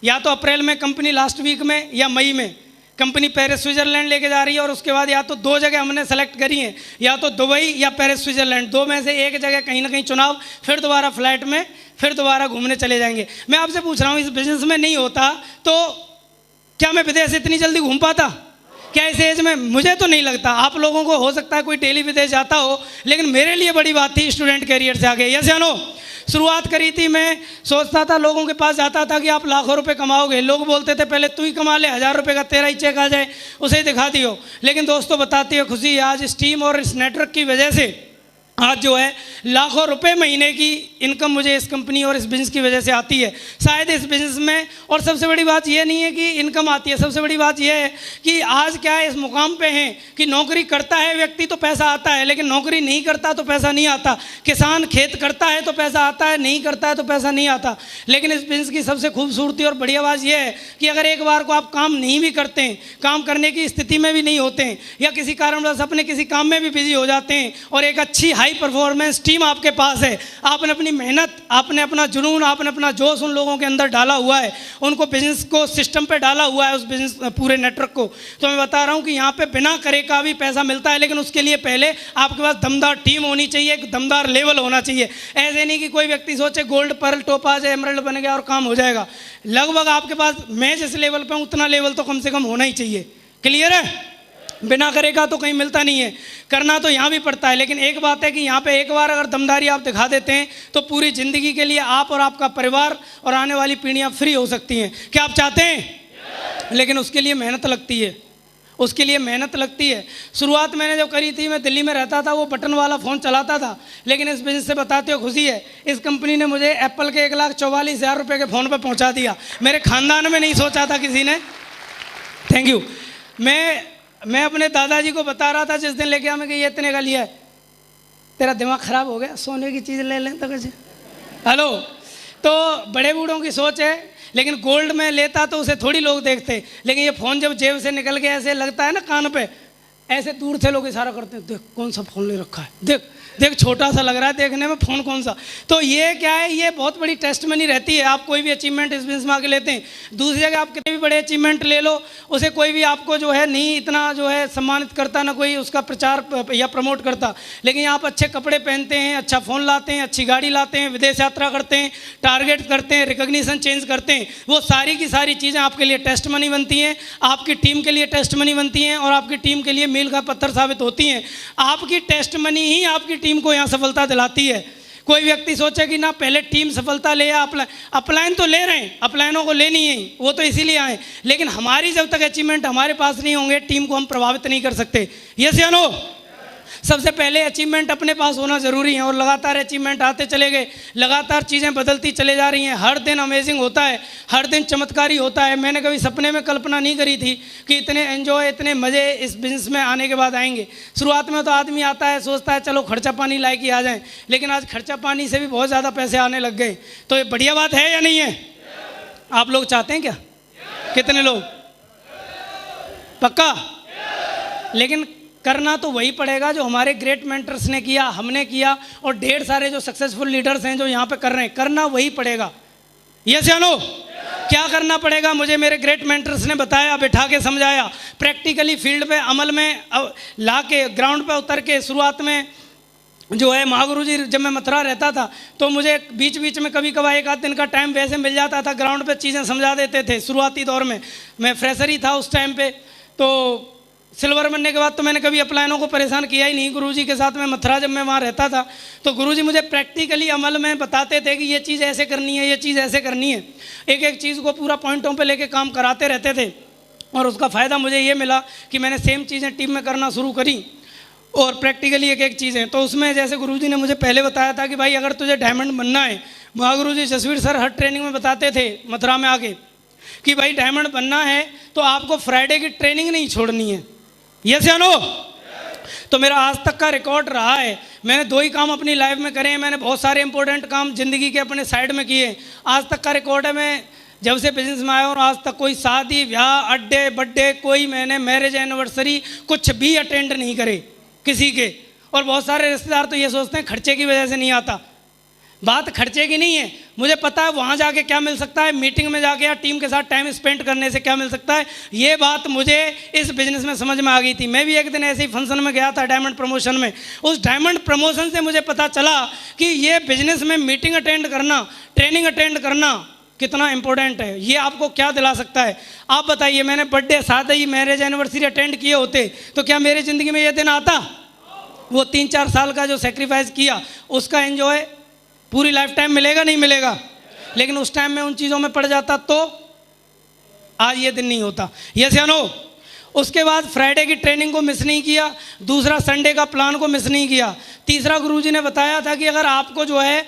Speaker 1: या तो अप्रैल में कंपनी लास्ट वीक में या मई में कंपनी पेरिस स्विट्ज़रलैंड लेके जा रही है। और उसके बाद या तो 2 जगह हमने सेलेक्ट करी हैं, या तो दुबई या पेरिस स्विट्ज़रलैंड, 2 में से एक जगह कहीं ना कहीं चुनाव, फिर दोबारा फ्लाइट में फिर दोबारा घूमने चले जाएंगे। मैं आपसे पूछ रहा हूँ, इस बिज़नेस में नहीं होता तो क्या मैं विदेश इतनी जल्दी घूम पाता? क्या इस एज में? मुझे तो नहीं लगता। आप लोगों को हो सकता है कोई डेली विदेश जाता हो, लेकिन मेरे लिए बड़ी बात थी स्टूडेंट कैरियर से आगे। यस या नो? शुरुआत करी थी, मैं सोचता था, लोगों के पास जाता था कि आप लाखों रुपए कमाओगे, लोग बोलते थे पहले तू ही कमा ले, 1000 रुपये का तेरा ही चेक आ जाए, उसे ही दिखा दियो। लेकिन दोस्तों बताती है खुशी, आज इस टीम और इस नेटवर्क की वजह से आज जो है लाखों रुपए महीने की इनकम मुझे इस कंपनी और इस बिज़नेस की वजह से आती है। शायद इस बिज़नेस में, और सबसे बड़ी बात यह नहीं है कि इनकम आती है, सबसे बड़ी बात यह है कि आज क्या है, इस मुकाम पे हैं कि नौकरी करता है व्यक्ति तो पैसा आता है, लेकिन नौकरी नहीं करता तो पैसा नहीं आता। किसान खेत करता है तो पैसा आता है, नहीं करता है तो पैसा नहीं आता। लेकिन इस बिज़नेस की सबसे खूबसूरती और बढ़िया बात यह है कि अगर एक बार को आप काम नहीं भी करते हैं, काम करने की स्थिति में भी नहीं होते हैं, या किसी कारणवश अपने किसी काम में भी बिजी हो जाते हैं, और एक अच्छी हाई परफॉर्मेंस टीम आपके पास है, आपने अपनी मेहनत, आपने अपना जुनून, आपने अपना जोश उन लोगों के अंदर डाला हुआ है, उनको बिजनेस को सिस्टम पे डाला हुआ है, उस बिजनेस पूरे नेटवर्क को, तो मैं बता रहा हूँ कि यहाँ पे बिना करे का भी पैसा मिलता है। लेकिन उसके लिए पहले आपके पास दमदार टीम होनी चाहिए, एक दमदार लेवल होना चाहिए। ऐसे नहीं कि कोई व्यक्ति सोचे गोल्ड, पर्ल, टोपाज, एमरल्ड बन गया और काम हो जाएगा। लगभग आपके पास, मैं जिस लेवल पे हूँ उतना लेवल तो कम से कम होना ही चाहिए। क्लियर है? बिना करेगा तो कहीं मिलता नहीं है, करना तो यहाँ भी पड़ता है। लेकिन एक बात है कि यहाँ पे एक बार अगर दमदारी आप दिखा देते हैं तो पूरी ज़िंदगी के लिए आप और आपका परिवार और आने वाली पीढ़ियाँ फ्री हो सकती हैं। क्या आप चाहते हैं? लेकिन उसके लिए मेहनत लगती है, उसके लिए मेहनत लगती है। शुरुआत मैंने जब करी थी, मैं दिल्ली में रहता था, वो बटन वाला फ़ोन चलाता था। लेकिन इस बिज़नेस से बताते हो खुशी है, इस कंपनी ने मुझे एप्पल के 1,44,000 रुपये के फ़ोन पर पहुँचा दिया। मेरे ख़ानदान में नहीं सोचा था किसी ने। Thank you. मैं अपने दादाजी को बता रहा था जिस दिन लेके आया, मैं कि ये इतने का लिया है, तेरा दिमाग ख़राब हो गया, सोने की चीज़ ले लें तो कुछ। हेलो, तो बड़े बूढ़ों की सोच है। लेकिन गोल्ड में लेता तो उसे थोड़ी लोग देखते, लेकिन ये फ़ोन जब जेब से निकल के ऐसे लगता है ना कान पे, ऐसे दूर से लोग इशारा करते हैं, देख कौन सा फ़ोन ले रखा है, देख देख छोटा सा लग रहा है देखने में, फ़ोन कौन सा। तो ये क्या है, ये बहुत बड़ी टेस्ट मनी रहती है। आप कोई भी अचीवमेंट इस बिजनेस में आके लेते हैं, दूसरी जगह आप कितने भी बड़े अचीवमेंट ले लो, उसे कोई भी आपको जो है नहीं इतना जो है सम्मानित करता, ना कोई उसका प्रचार या प्रमोट करता। लेकिन आप अच्छे कपड़े पहनते हैं, अच्छा फ़ोन लाते हैं, अच्छी गाड़ी लाते हैं, विदेश यात्रा करते हैं, टारगेट करते हैं, रिकग्निशन चेंज करते हैं, वो सारी की सारी चीज़ें आपके लिए टेस्ट मनी बनती हैं, आपकी टीम के लिए टेस्ट मनी बनती हैं, और आपकी टीम के लिए मील का पत्थर साबित होती हैं। आपकी टेस्ट मनी ही आपकी टीम को यहाँ सफलता दिलाती है। कोई व्यक्ति सोचे कि ना पहले टीम सफलता ले या अपलाइन तो ले रहे हैं, अपलाइनों को लेनी है, वो तो इसीलिए आए, लेकिन हमारी जब तक अचीवमेंट हमारे पास नहीं होंगे, टीम को हम प्रभावित नहीं कर सकते। यस या नो? सबसे पहले अचीवमेंट अपने पास होना ज़रूरी है, और लगातार अचीवमेंट आते चले गए, लगातार चीज़ें बदलती चले जा रही हैं। हर दिन अमेजिंग होता है, हर दिन चमत्कारी होता है। मैंने कभी सपने में कल्पना नहीं करी थी कि इतने एंजॉय, इतने मज़े इस बिज़नेस में आने के बाद आएंगे। शुरुआत में तो आदमी आता है, सोचता है चलो खर्चा पानी लायक ही आ जाए, लेकिन आज खर्चा पानी से भी बहुत ज़्यादा पैसे आने लग गए। तो ये बढ़िया बात है या नहीं है? आप लोग चाहते हैं क्या? कितने लोग? पक्का? लेकिन करना तो वही पड़ेगा जो हमारे ग्रेट मेंटर्स ने किया, हमने किया, और ढेर सारे जो सक्सेसफुल लीडर्स हैं जो यहाँ पे कर रहे हैं, करना वही पड़ेगा। यस या नो? क्या करना पड़ेगा? मुझे मेरे ग्रेट मेंटर्स ने बताया, बिठा के समझाया, प्रैक्टिकली फील्ड पे अमल में ला के, ग्राउंड पे उतर के। शुरुआत में जो है महागुरु जी, जब मैं मथुरा रहता था तो मुझे बीच बीच में कभी कभार 1 आध दिन का टाइम वैसे मिल जाता था, ग्राउंड पे चीज़ें समझा देते थे। शुरुआती दौर में मैं फ्रेशर ही था उस टाइम पे, तो सिल्वर बनने के बाद तो मैंने कभी अपलाइनों को परेशान किया ही नहीं। गुरुजी के साथ मैं मथुरा जब मैं वहाँ रहता था तो गुरुजी मुझे प्रैक्टिकली अमल में बताते थे कि ये चीज़ ऐसे करनी है, ये चीज़ ऐसे करनी है। एक एक चीज़ को पूरा पॉइंटों पे लेके काम कराते रहते थे, और उसका फ़ायदा मुझे ये मिला कि मैंने सेम चीज़ें टीम में करना शुरू करी, और प्रैक्टिकली एक एक चीज़ें। तो उसमें जैसे गुरुजी ने मुझे पहले बताया था कि भाई अगर तुझे डायमंड बनना है, महागुरु जी जसवीर सर हर ट्रेनिंग में बताते थे मथुरा में आके कि भाई डायमंड बनना है तो आपको फ्राइडे की ट्रेनिंग नहीं छोड़नी है। यस या नो? तो मेरा आज तक का रिकॉर्ड रहा है, मैंने 2 ही काम अपनी लाइफ में करे हैं। मैंने बहुत सारे इंपॉर्टेंट काम ज़िंदगी के अपने साइड में किए। आज तक का रिकॉर्ड है, मैं जब से बिजनेस में आया और आज तक कोई शादी ब्याह अड्डे बड्डे कोई मैंने मैरिज एनिवर्सरी कुछ भी अटेंड नहीं करे किसी के। और बहुत सारे रिश्तेदार तो ये सोचते हैं खर्चे की वजह से नहीं आता। बात खर्चे की नहीं है, मुझे पता है वहाँ जाके क्या मिल सकता है, मीटिंग में जाके या टीम के साथ टाइम स्पेंड करने से क्या मिल सकता है। ये बात मुझे इस बिजनेस में समझ में आ गई थी। मैं भी एक दिन ऐसे ही फंक्शन में गया था डायमंड प्रमोशन में। उस डायमंड प्रमोशन से मुझे पता चला कि ये बिजनेस में मीटिंग अटेंड करना, ट्रेनिंग अटेंड करना कितना इंपॉर्टेंट है। ये आपको क्या दिला सकता है आप बताइए। मैंने बर्थडे शादी मैरिज एनिवर्सरी अटेंड किए होते तो क्या मेरी ज़िंदगी में ये दिन आता? वो 3-4 साल का जो सेक्रीफाइस किया उसका एंजॉय पूरी लाइफ टाइम मिलेगा नहीं मिलेगा? लेकिन उस टाइम में उन चीज़ों में पड़ जाता तो आज ये दिन नहीं होता। यस या नो? उसके बाद फ्राइडे की ट्रेनिंग को मिस नहीं किया, दूसरा संडे का प्लान को मिस नहीं किया, तीसरा गुरुजी ने बताया था कि अगर आपको जो है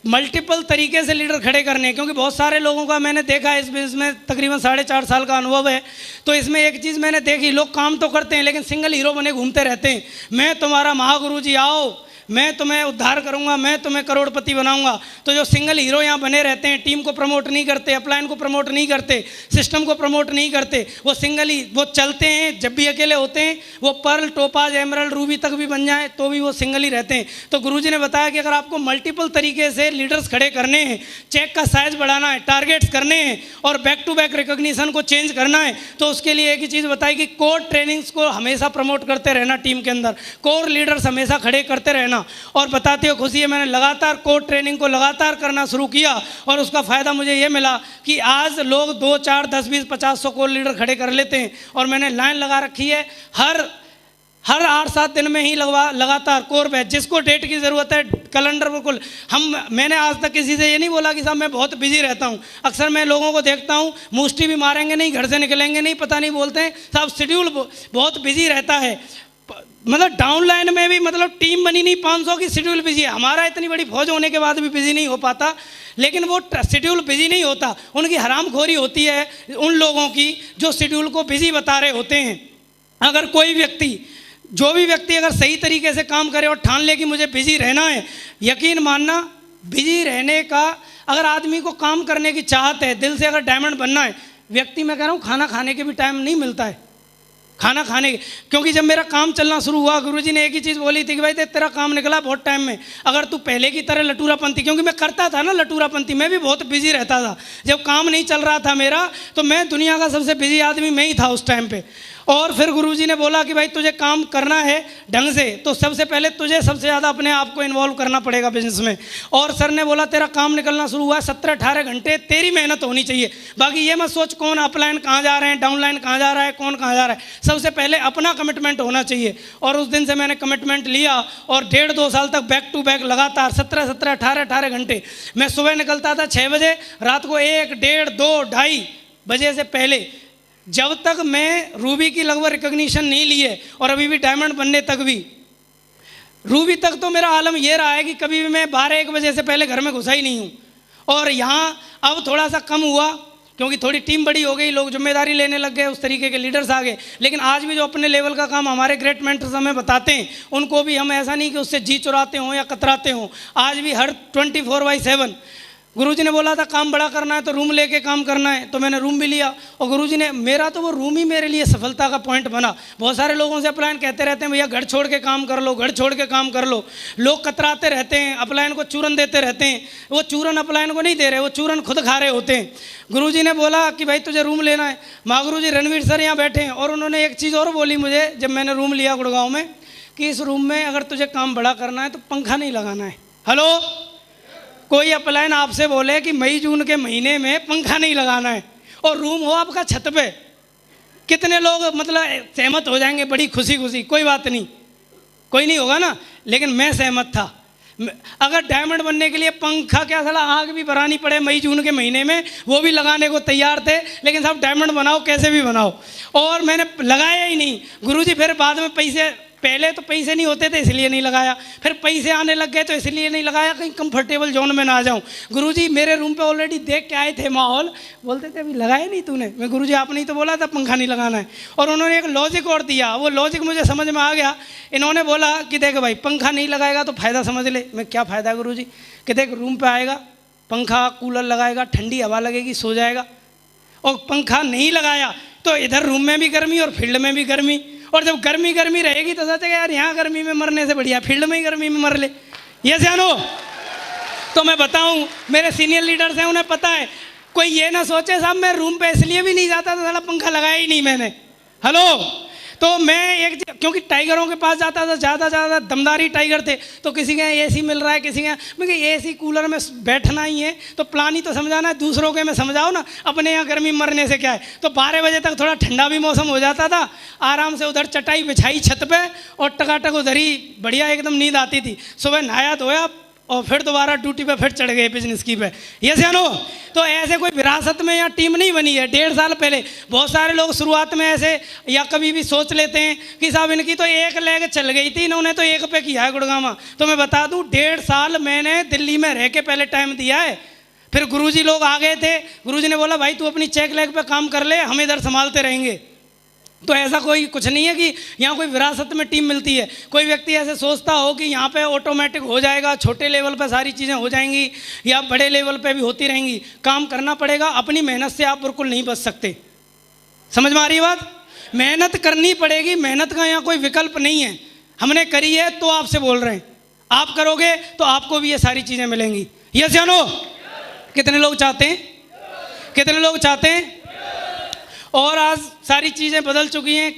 Speaker 1: मल्टीपल तरीके से लीडर खड़े करने हैं, क्योंकि बहुत सारे लोगों का मैंने देखा है इस बिजनेस में तकरीबन 4.5 साल का अनुभव है। तो इसमें एक चीज़ मैंने देखी, लोग काम तो करते हैं लेकिन सिंगल हीरो बने घूमते रहते हैं। मैं तुम्हारा महागुरुजी आओ, मैं तुम्हें उद्धार करूंगा, मैं तुम्हें करोड़पति बनाऊंगा। तो जो सिंगल हीरो यहाँ बने रहते हैं, टीम को प्रमोट नहीं करते, अपलाइन को प्रमोट नहीं करते, सिस्टम को प्रमोट नहीं करते, वो सिंगल ही वो चलते हैं। जब भी अकेले होते हैं वो पर्ल टोपाज एमरल्ड रूबी तक भी बन जाए तो भी वो सिंगल ही रहते हैं। तो गुरुजी ने बताया कि अगर आपको मल्टीपल तरीके से लीडर्स खड़े करने हैं, चेक का साइज बढ़ाना है, टारगेट्स करने हैं और बैक टू बैक रिकॉग्निशन को चेंज करना है, तो उसके लिए एक ही चीज़ बताई कि कोर ट्रेनिंग्स को हमेशा प्रमोट करते रहना, टीम के अंदर कोर लीडर्स हमेशा खड़े करते रहना। और बताते हो खुशी है, मैंने लगातार कोर ट्रेनिंग को लगातार करना शुरू किया और उसका फ़ायदा मुझे ये मिला कि आज लोग 2, 4, 10, 20, 50, 100 कोर लीडर खड़े कर लेते हैं। और मैंने लाइन लगा रखी है, हर 8-7 दिन में ही लगातार कोर बैच, जिसको डेट की ज़रूरत है कैलेंडर बिल्कुल मैंने आज तक किसी से ये नहीं बोला कि साहब मैं बहुत बिजी रहता हूँ। अक्सर मैं लोगों को देखता हूँ मुष्टि भी मारेंगे नहीं, घर से निकलेंगे नहीं, पता नहीं बोलते हैं साहब शेड्यूल बहुत बिजी रहता है। मतलब डाउन लाइन में भी मतलब टीम बनी नहीं 500 की, शेड्यूल बिजी है। हमारा इतनी बड़ी फौज होने के बाद भी बिजी नहीं हो पाता, लेकिन वो शेड्यूल बिजी नहीं होता, उनकी हरामखोरी होती है उन लोगों की जो शेड्यूल को बिजी बता रहे होते हैं। अगर कोई व्यक्ति, जो भी व्यक्ति अगर सही तरीके से काम करे और ठान ले कि मुझे बिजी रहना है, यकीन मानना बिजी रहने का, अगर आदमी को काम करने की चाहत है, दिल से अगर डायमंड बनना है, व्यक्ति मैं कह रहा हूँ खाना खाने के भी टाइम नहीं मिलता है, खाना खाने के। क्योंकि जब मेरा काम चलना शुरू हुआ गुरुजी ने एक ही चीज़ बोली थी कि भाई तेरा काम निकला बहुत टाइम में, अगर तू पहले की तरह लटूरापंथी, क्योंकि मैं करता था ना लटूरापंथी, मैं भी बहुत बिजी रहता था। जब काम नहीं चल रहा था मेरा तो मैं दुनिया का सबसे बिजी आदमी मैं ही था उस टाइम पे। और फिर गुरुजी ने बोला कि भाई तुझे काम करना है ढंग से, तो सबसे पहले तुझे सबसे ज़्यादा अपने आप को इन्वॉल्व करना पड़ेगा बिजनेस में। और सर ने बोला तेरा काम निकलना शुरू हुआ है, 17-18 घंटे तेरी मेहनत होनी चाहिए। बाकी ये मत सोच कौन अपलाइन कहाँ जा रहे हैं, डाउनलाइन कहाँ जा रहा है, कौन कहाँ जा रहा है, सबसे पहले अपना कमिटमेंट होना चाहिए। और उस दिन से मैंने कमिटमेंट लिया और 1.5-2 साल तक बैक टू बैक लगातार 17-17, 18-18 घंटे मैं सुबह निकलता था 6 बजे, रात को 1, 1.5, 2, 2:30 बजे से पहले, जब तक मैं रूबी की लगभग रिकॉग्निशन नहीं लिए और अभी भी डायमंड बनने तक भी, रूबी तक तो मेरा आलम ये रहा है कि कभी भी मैं 12-1 बजे से पहले घर में घुसा ही नहीं हूँ। और यहाँ अब थोड़ा सा कम हुआ क्योंकि थोड़ी टीम बड़ी हो गई, लोग जिम्मेदारी लेने लग गए, उस तरीके के लीडर्स आ गए। लेकिन आज भी जो अपने लेवल का काम हमारे ग्रेट मेंटर्स हमें बताते हैं, उनको भी हम ऐसा नहीं कि उससे जी चुराते हों या कतराते हों। आज भी हर 24/7 गुरुजी ने बोला था काम बड़ा करना है तो रूम लेके काम करना है, तो मैंने रूम भी लिया। और गुरुजी ने, मेरा तो वो रूम ही मेरे लिए सफलता का पॉइंट बना। बहुत सारे लोगों से अपलाइन कहते रहते हैं भैया घर छोड़ के काम कर लो, घर छोड़ के काम कर लो। लोग कतराते रहते हैं, अपलाइन को चूरन देते रहते हैं। वो चूरन अपलाइन को नहीं दे रहे, वो चूरन खुद खा रहे होते हैं। गुरुजी ने बोला कि भाई तुझे रूम लेना है। महागुरुजी रणवीर सर यहाँ बैठे हैं और उन्होंने एक चीज़ और बोली मुझे जब मैंने रूम लिया गुड़गांव में, कि इस रूम में अगर तुझे काम बड़ा करना है तो पंखा नहीं लगाना है। हेलो, कोई अपलाइन आपसे बोले कि मई जून के महीने में पंखा नहीं लगाना है और रूम हो आपका छत पे, कितने लोग मतलब सहमत हो जाएंगे बड़ी खुशी खुशी? कोई बात नहीं, कोई नहीं होगा ना, लेकिन मैं सहमत था। अगर डायमंड बनने के लिए पंखा क्या साला आग भी भरानी पड़े मई जून के महीने में, वो भी लगाने को तैयार थे, लेकिन साहब डायमंड बनाओ कैसे भी बनाओ। और मैंने लगाया ही नहीं। गुरुजी फिर बाद में पहले तो पैसे नहीं होते थे इसलिए नहीं लगाया, फिर पैसे आने लग गए तो इसलिए नहीं लगाया कहीं कंफर्टेबल जोन में ना आ जाऊं। गुरुजी मेरे रूम पे ऑलरेडी देख के आए थे माहौल, बोलते थे अभी लगाया नहीं तूने। मैं गुरुजी आपने ही तो बोला था पंखा नहीं लगाना है। और उन्होंने एक लॉजिक और दिया, वो लॉजिक मुझे समझ में आ गया। इन्होंने बोला कि देख भाई पंखा नहीं लगाएगा तो फ़ायदा समझ ले। मैं क्या फ़ायदा है गुरुजी? कि देख रूम पर आएगा, पंखा कूलर लगाएगा, ठंडी हवा लगेगी, सो जाएगा। और पंखा नहीं लगाया तो इधर रूम में भी गर्मी और फील्ड में भी गर्मी, और जब गर्मी गर्मी रहेगी तो सोचेगा यार यहाँ गर्मी में मरने से बढ़िया फील्ड में ही गर्मी में मर ले। ये जानो तो मैं बताऊं, मेरे सीनियर लीडर्स हैं उन्हें पता है। कोई ये ना सोचे साहब मैं रूम पे इसलिए भी नहीं जाता था, साला पंखा लगाया ही नहीं मैंने। हेलो, तो मैं क्योंकि टाइगरों के पास जाता था, ज़्यादा दमदारी टाइगर थे, तो किसी के यहाँ एसी मिल रहा है, किसी के यहाँ, मैं एसी कूलर में बैठना ही है तो प्लान ही तो समझाना है, दूसरों के में समझाओ ना, अपने यहाँ गर्मी मरने से क्या है। तो 12 बजे तक थोड़ा ठंडा भी मौसम हो जाता था, आराम से उधर चटाई बिछाई छत पे और टकाटक उधर ही बढ़िया एकदम नींद आती थी। सुबह नहाया धोया और फिर दोबारा ड्यूटी पे फिर चढ़ गए बिजनेस की पे। ये जानो तो ऐसे कोई विरासत में या टीम नहीं बनी है। 1.5 साल पहले बहुत सारे लोग शुरुआत में ऐसे या कभी भी सोच लेते हैं कि साहब इनकी तो एक लेग चल गई थी, इन्होंने तो एक पे किया है गुड़गामा। तो मैं बता दूं 1.5 साल मैंने दिल्ली में रह के पहले टाइम दिया है। फिर गुरुजी लोग आ गए थे, गुरुजी ने बोला भाई तू अपनी चेक लेग पे काम कर ले, हम इधर संभालते रहेंगे। तो ऐसा कोई कुछ नहीं है कि यहाँ कोई विरासत में टीम मिलती है। कोई व्यक्ति ऐसे सोचता हो कि यहाँ पे ऑटोमेटिक हो जाएगा, छोटे लेवल पे सारी चीज़ें हो जाएंगी या बड़े लेवल पे भी होती रहेंगी। काम करना पड़ेगा, अपनी मेहनत से आप बिल्कुल नहीं बच सकते। समझ में आ रही है बात? मेहनत करनी पड़ेगी, मेहनत का यहाँ कोई विकल्प नहीं है। हमने करी है तो आपसे बोल रहे हैं, आप करोगे तो आपको भी ये सारी चीज़ें मिलेंगी। ये जानो कितने लोग चाहते हैं, कितने लोग चाहते हैं? और आज सारी चीज़ें बदल चुकी हैं।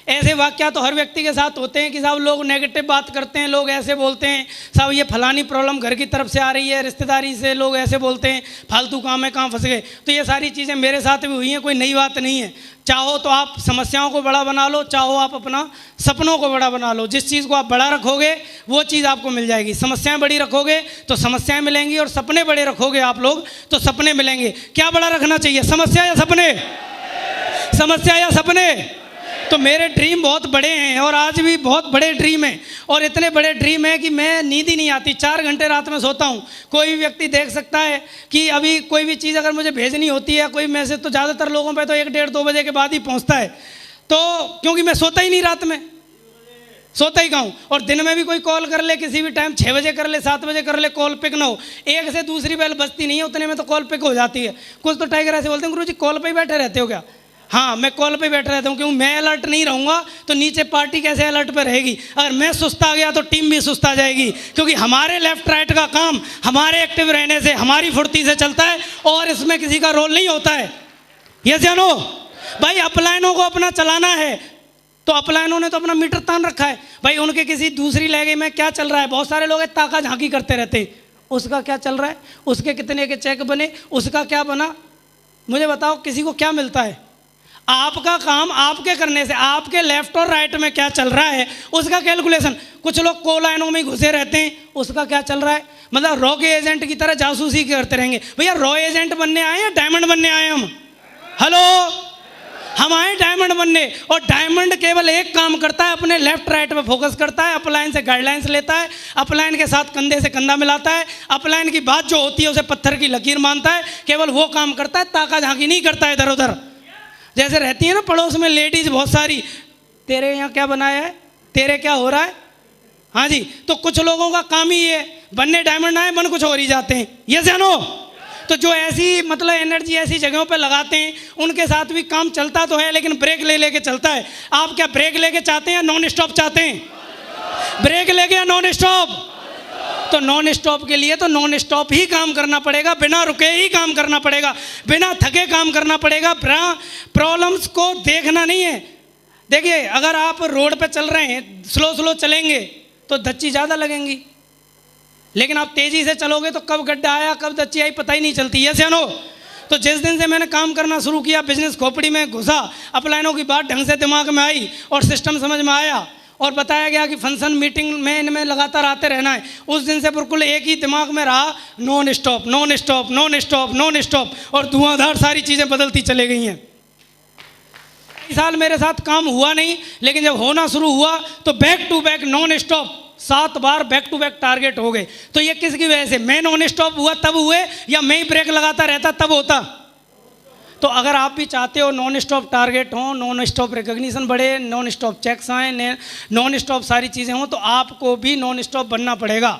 Speaker 1: ऐसे वाक़या तो हर व्यक्ति के साथ होते हैं कि साहब लोग नेगेटिव बात करते हैं, लोग ऐसे बोलते हैं साहब ये फलानी प्रॉब्लम घर की तरफ से आ रही है, रिश्तेदारी से लोग ऐसे बोलते हैं, फालतू काम है, कहाँ फंस गए। तो ये सारी चीज़ें मेरे साथ भी हुई हैं, कोई नई बात नहीं है। चाहो तो आप समस्याओं को बड़ा बना लो, चाहो आप अपना सपनों को बड़ा बना लो। जिस चीज़ को आप बड़ा रखोगे वो चीज़ आपको मिल जाएगी। समस्याएं बड़ी रखोगे तो समस्याएं मिलेंगी, और सपने बड़े रखोगे आप लोग तो सपने मिलेंगे। क्या बड़ा रखना चाहिए, समस्या या सपने? समस्या या सपने? तो मेरे ड्रीम बहुत बड़े हैं और आज भी बहुत बड़े ड्रीम हैं, और इतने बड़े ड्रीम है कि मैं नींद ही नहीं आती, 4 घंटे रात में सोता हूँ। कोई भी व्यक्ति देख सकता है कि अभी कोई भी चीज़ अगर मुझे भेजनी होती है, कोई मैसेज, तो ज़्यादातर लोगों पे तो 1, 1.5, 2 बजे के बाद ही पहुँचता है। तो क्योंकि मैं सोता ही नहीं, रात में सोता ही कहूँ। और दिन में भी कोई कॉल कर ले किसी भी टाइम, 6 बजे कर ले, 7 बजे कर ले, कॉल पिक ना हो। एक से दूसरी बेल बजती नहीं है, उतने में तो कॉल पिक हो जाती है। कुछ तो टाइगर ऐसे बोलते हैं गुरुजी कॉल पे ही बैठे रहते हो क्या? हाँ, मैं कॉल पे बैठा रहता हूँ, क्योंकि मैं अलर्ट नहीं रहूँगा तो नीचे पार्टी कैसे अलर्ट पे रहेगी। अगर मैं सुस्त आ गया तो टीम भी सुस्त आ जाएगी, क्योंकि हमारे लेफ्ट राइट का काम हमारे एक्टिव रहने से, हमारी फुर्ती से चलता है, और इसमें किसी का रोल नहीं होता है। ये जानो भाई, अपलाइनों को अपना चलाना है तो अपलाइनों ने तो अपना मीटर तान रखा है भाई, उनके किसी दूसरी लहगे में क्या चल रहा है। बहुत सारे लोग ताका झांकी करते रहते हैं, उसका क्या चल रहा है, उसके कितने के चेक बने, उसका क्या बना। मुझे बताओ किसी को क्या मिलता है? आपका काम आपके करने से, आपके लेफ्ट और राइट में क्या चल रहा है उसका कैलकुलेशन। कुछ लोग कोलाइनों में घुसे रहते हैं, उसका क्या चल रहा है, मतलब रॉ के एजेंट की तरह जासूसी करते रहेंगे। भैया रॉ एजेंट बनने आए या डायमंड बनने आए हम? हेलो, हम आए डायमंड बनने, और डायमंड केवल एक काम करता है, अपने लेफ्ट राइट पे फोकस करता है, अपलाइन से गाइडलाइंस लेता है, अपलाइन के साथ कंधे से कंधा मिलाता है, अपलाइन की बात जो होती है उसे पत्थर की लकीर मानता है, केवल वो काम करता है, ताका झांकी नहीं करता है इधर उधर। जैसे रहती है ना पड़ोस में लेडीज बहुत सारी, तेरे यहाँ क्या बनाया है, तेरे क्या हो रहा है, हाँ जी। तो कुछ लोगों का काम ही है, बनने डायमंड आए बन कुछ और ही जाते हैं। ये जानो तो जो ऐसी मतलब एनर्जी ऐसी जगहों पे लगाते हैं उनके साथ भी काम चलता तो है, लेकिन ब्रेक ले लेके चलता है। आप क्या ब्रेक लेके चाहते हैं या नॉन स्टॉप चाहते हैं? ब्रेक लेके या नॉन स्टॉप? तो नॉन स्टॉप के लिए तो नॉन स्टॉप ही काम करना पड़ेगा, बिना रुके ही काम करना पड़ेगा, बिना थके काम करना पड़ेगा। प्रॉब्लम्स को देखना नहीं है। देखिए अगर आप रोड पे चल रहे हैं, स्लो स्लो चलेंगे तो धच्ची ज़्यादा लगेंगी, लेकिन आप तेज़ी से चलोगे तो कब गड्ढा आया कब धच्ची आई पता ही नहीं चलती। ये जानो तो जिस दिन से मैंने काम करना शुरू किया, बिजनेस खोपड़ी में घुसा, अपलाइनों की बात ढंग से दिमाग में आई और सिस्टम समझ में आया और बताया गया कि फंक्शन मीटिंग में इनमें लगातार आते रहना है, उस दिन से बिल्कुल एक ही दिमाग में रहा, non stop non stop non stop non stop, और धुआंधार सारी चीज़ें बदलती चले गई हैं। साल मेरे साथ काम हुआ नहीं, लेकिन जब होना शुरू हुआ तो back to back non stop 7 बार बैक टू बैक टारगेट हो गए। तो ये किसकी वजह से? मैं नॉन स्टॉप हुआ तब हुए, या मैं ही ब्रेक लगाता रहता तब होता? तो अगर आप भी चाहते हो नॉन स्टॉप टारगेट हो, नॉन स्टॉप रिकॉग्निशन बढ़े, नॉन स्टॉप चेक्स आए, नॉन स्टॉप सारी चीज़ें हों, तो आपको भी नॉन स्टॉप बनना पड़ेगा।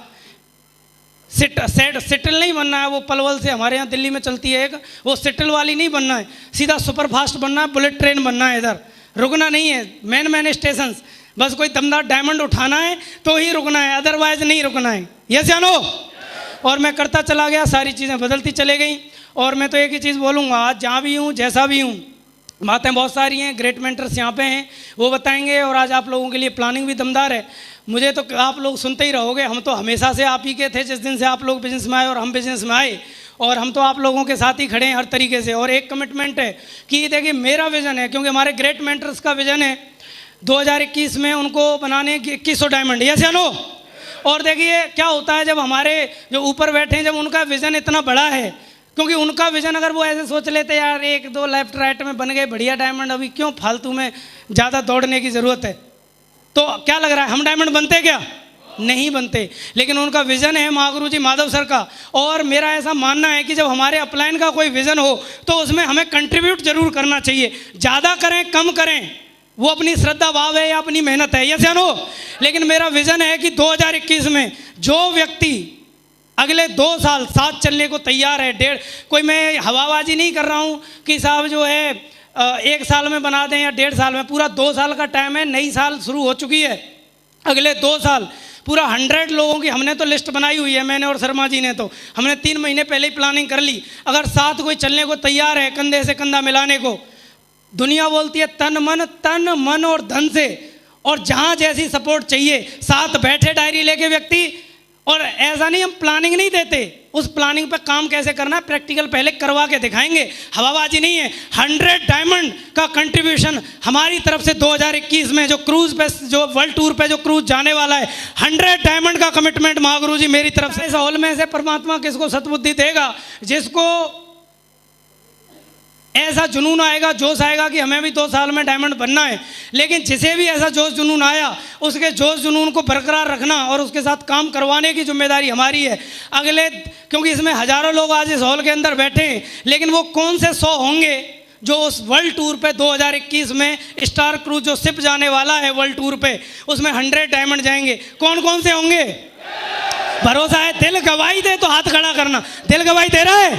Speaker 1: सिटल नहीं बनना है, वो पलवल से हमारे यहाँ दिल्ली में चलती है एक, वो सिटल वाली नहीं बनना है, सीधा सुपर फास्ट बनना है, बुलेट ट्रेन बनना है। इधर रुकना नहीं है, मैन स्टेशन, बस कोई दमदार डायमंड उठाना है तो ही रुकना है, अदरवाइज नहीं रुकना है। यस या नो? और मैं करता चला गया, सारी चीज़ें बदलती चले गई। और मैं तो एक ही चीज़ बोलूँगा, आज जहाँ भी हूँ, जैसा भी हूँ, बातें बहुत सारी हैं, ग्रेट मेंटर्स यहाँ पे हैं, वो बताएंगे। और आज आप लोगों के लिए प्लानिंग भी दमदार है। मुझे तो आप लोग सुनते ही रहोगे, हम तो हमेशा से आप ही के थे, जिस दिन से आप लोग बिजनेस में आए और हम बिजनेस में आए, और हम तो आप लोगों के साथ ही खड़े हैं हर तरीके से। और एक कमिटमेंट है कि देखिए मेरा विज़न है, क्योंकि हमारे ग्रेट मेंटर्स का विज़न है 2021 में उनको बनाने 2100 डायमंड। यस या नो? और देखिए क्या होता है, जब हमारे जो ऊपर बैठे हैं, जब उनका विज़न इतना बड़ा है, क्योंकि उनका विज़न अगर वो ऐसे सोच लेते यार 1-2 लेफ्ट राइट में बन गए बढ़िया डायमंड, अभी क्यों फालतू में ज़्यादा दौड़ने की ज़रूरत है, तो क्या लग रहा है हम डायमंड बनते? क्या नहीं बनते। लेकिन उनका विज़न है महागुरु जी माधव सर का। और मेरा ऐसा मानना है कि जब हमारे अपलाइन का कोई विज़न हो तो उसमें हमें कंट्रीब्यूट जरूर करना चाहिए, ज़्यादा करें कम करें, वो अपनी श्रद्धा भाव है या अपनी मेहनत है। यस या नो? लेकिन मेरा विज़न है कि 2021 में जो व्यक्ति अगले 2 साल साथ चलने को तैयार है, कोई मैं हवाबाजी नहीं कर रहा हूँ कि साहब जो है 1 साल में बना दें या 1.5 साल में, पूरा 2 साल का टाइम है। नई साल शुरू हो चुकी है, अगले 2 साल पूरा 100 लोगों की हमने तो लिस्ट बनाई हुई है, मैंने और शर्मा जी ने, तो हमने 3 महीने पहले ही प्लानिंग कर ली। अगर साथ कोई चलने को तैयार है, कंधे से कंधा मिलाने को, दुनिया बोलती है तन मन और धन से, और जहाँ जैसी सपोर्ट चाहिए, साथ बैठे डायरी लेके व्यक्ति। और ऐसा नहीं हम प्लानिंग नहीं देते, उस प्लानिंग पे काम कैसे करना है प्रैक्टिकल पहले करवा के दिखाएंगे, हवाबाजी नहीं है। 100 डायमंड का कंट्रीब्यूशन हमारी तरफ से 2021 में जो क्रूज पे, जो वर्ल्ड टूर पे जो क्रूज जाने वाला है, 100 डायमंड का कमिटमेंट महागुरु जी मेरी तरफ से। इस हॉल में से परमात्मा किसको सद्बुद्धि देगा, जिसको ऐसा जुनून आएगा, जोश आएगा कि हमें भी 2 साल में डायमंड बनना है। लेकिन जिसे भी ऐसा जोश जुनून आया, उसके जोश जुनून को बरकरार रखना और उसके साथ काम करवाने की जिम्मेदारी हमारी है। क्योंकि इसमें हज़ारों लोग आज इस हॉल के अंदर बैठे हैं, लेकिन वो कौन से 100 होंगे जो उस वर्ल्ड टूर पे 2021 में स्टार क्रूज जो शिप जाने वाला है वर्ल्ड टूर पे, उसमें 100 डायमंड जाएंगे। कौन कौन से होंगे? भरोसा है? दिल गवाही दे तो हाथ खड़ा करना। दिल गवाही दे रहा है?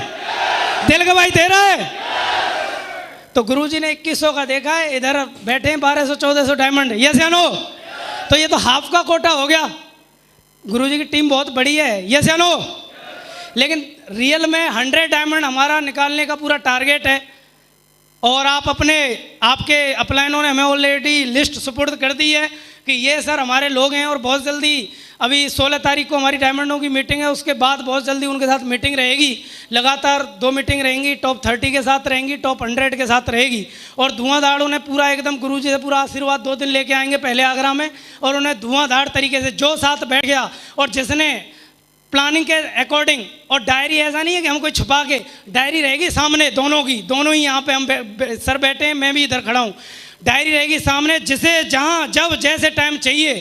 Speaker 1: दिल गवाही दे रहा है? तो गुरुजी ने 2100 का देखा है, इधर बैठे हैं 1200-1400 डायमंड। यस या नो? तो ये तो हाफ का कोटा हो गया। गुरुजी की टीम बहुत बड़ी है। यस या नो? लेकिन रियल में 100 डायमंड हमारा निकालने का पूरा टारगेट है। और आपके अपलाइनों ने हमें ऑलरेडी लिस्ट सुपुर्द कर दी है कि ये सर हमारे लोग हैं। और बहुत जल्दी, अभी 16 तारीख को हमारी डायमंडों की मीटिंग है, उसके बाद बहुत जल्दी उनके साथ मीटिंग रहेगी। लगातार 2 मीटिंग रहेंगी, टॉप 30 के साथ रहेंगी, टॉप 100 के साथ रहेगी। और धुआंधाड़ उन्हें पूरा एकदम गुरुजी से पूरा आशीर्वाद 2 दिन लेके आएंगे पहले आगरा में, और उन्हें धुआंधाड़ तरीके से जो साथ बैठ गया और जिसने प्लानिंग के अकॉर्डिंग, और डायरी ऐसा नहीं है कि हम कोई छुपा के, डायरी रहेगी सामने दोनों की, दोनों ही यहाँ पे हम सर बैठे हैं, मैं भी इधर खड़ा हूँ। डायरी रहेगी सामने, जिसे जहाँ जब जैसे टाइम चाहिए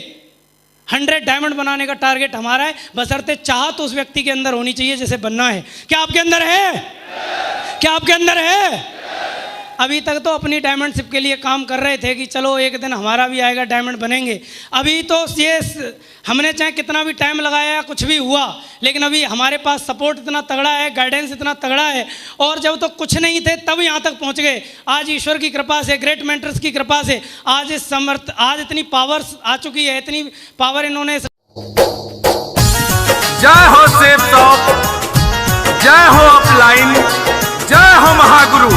Speaker 1: 100 डायमंड बनाने का टारगेट हमारा है। बशर्ते चाहत उस व्यक्ति के अंदर होनी चाहिए जिसे बनना है। क्या आपके अंदर है? क्या आपके अंदर है? अभी तक तो अपनी डायमंडशिप के लिए काम कर रहे थे कि चलो एक दिन हमारा भी आएगा, डायमंड बनेंगे। अभी तो ये हमने चाहे कितना भी टाइम लगाया, कुछ भी हुआ, लेकिन अभी हमारे पास सपोर्ट इतना तगड़ा है, गाइडेंस इतना तगड़ा है। और जब तो कुछ नहीं थे तब यहाँ तक पहुँच गए। आज ईश्वर की कृपा से, ग्रेट मेंटर्स की कृपा से आज आज इतनी पावर आ चुकी है, इतनी पावर इन्होंने।
Speaker 3: जय हो सेफ टॉप, जय हो अपलाइन, जय हो महागुरु।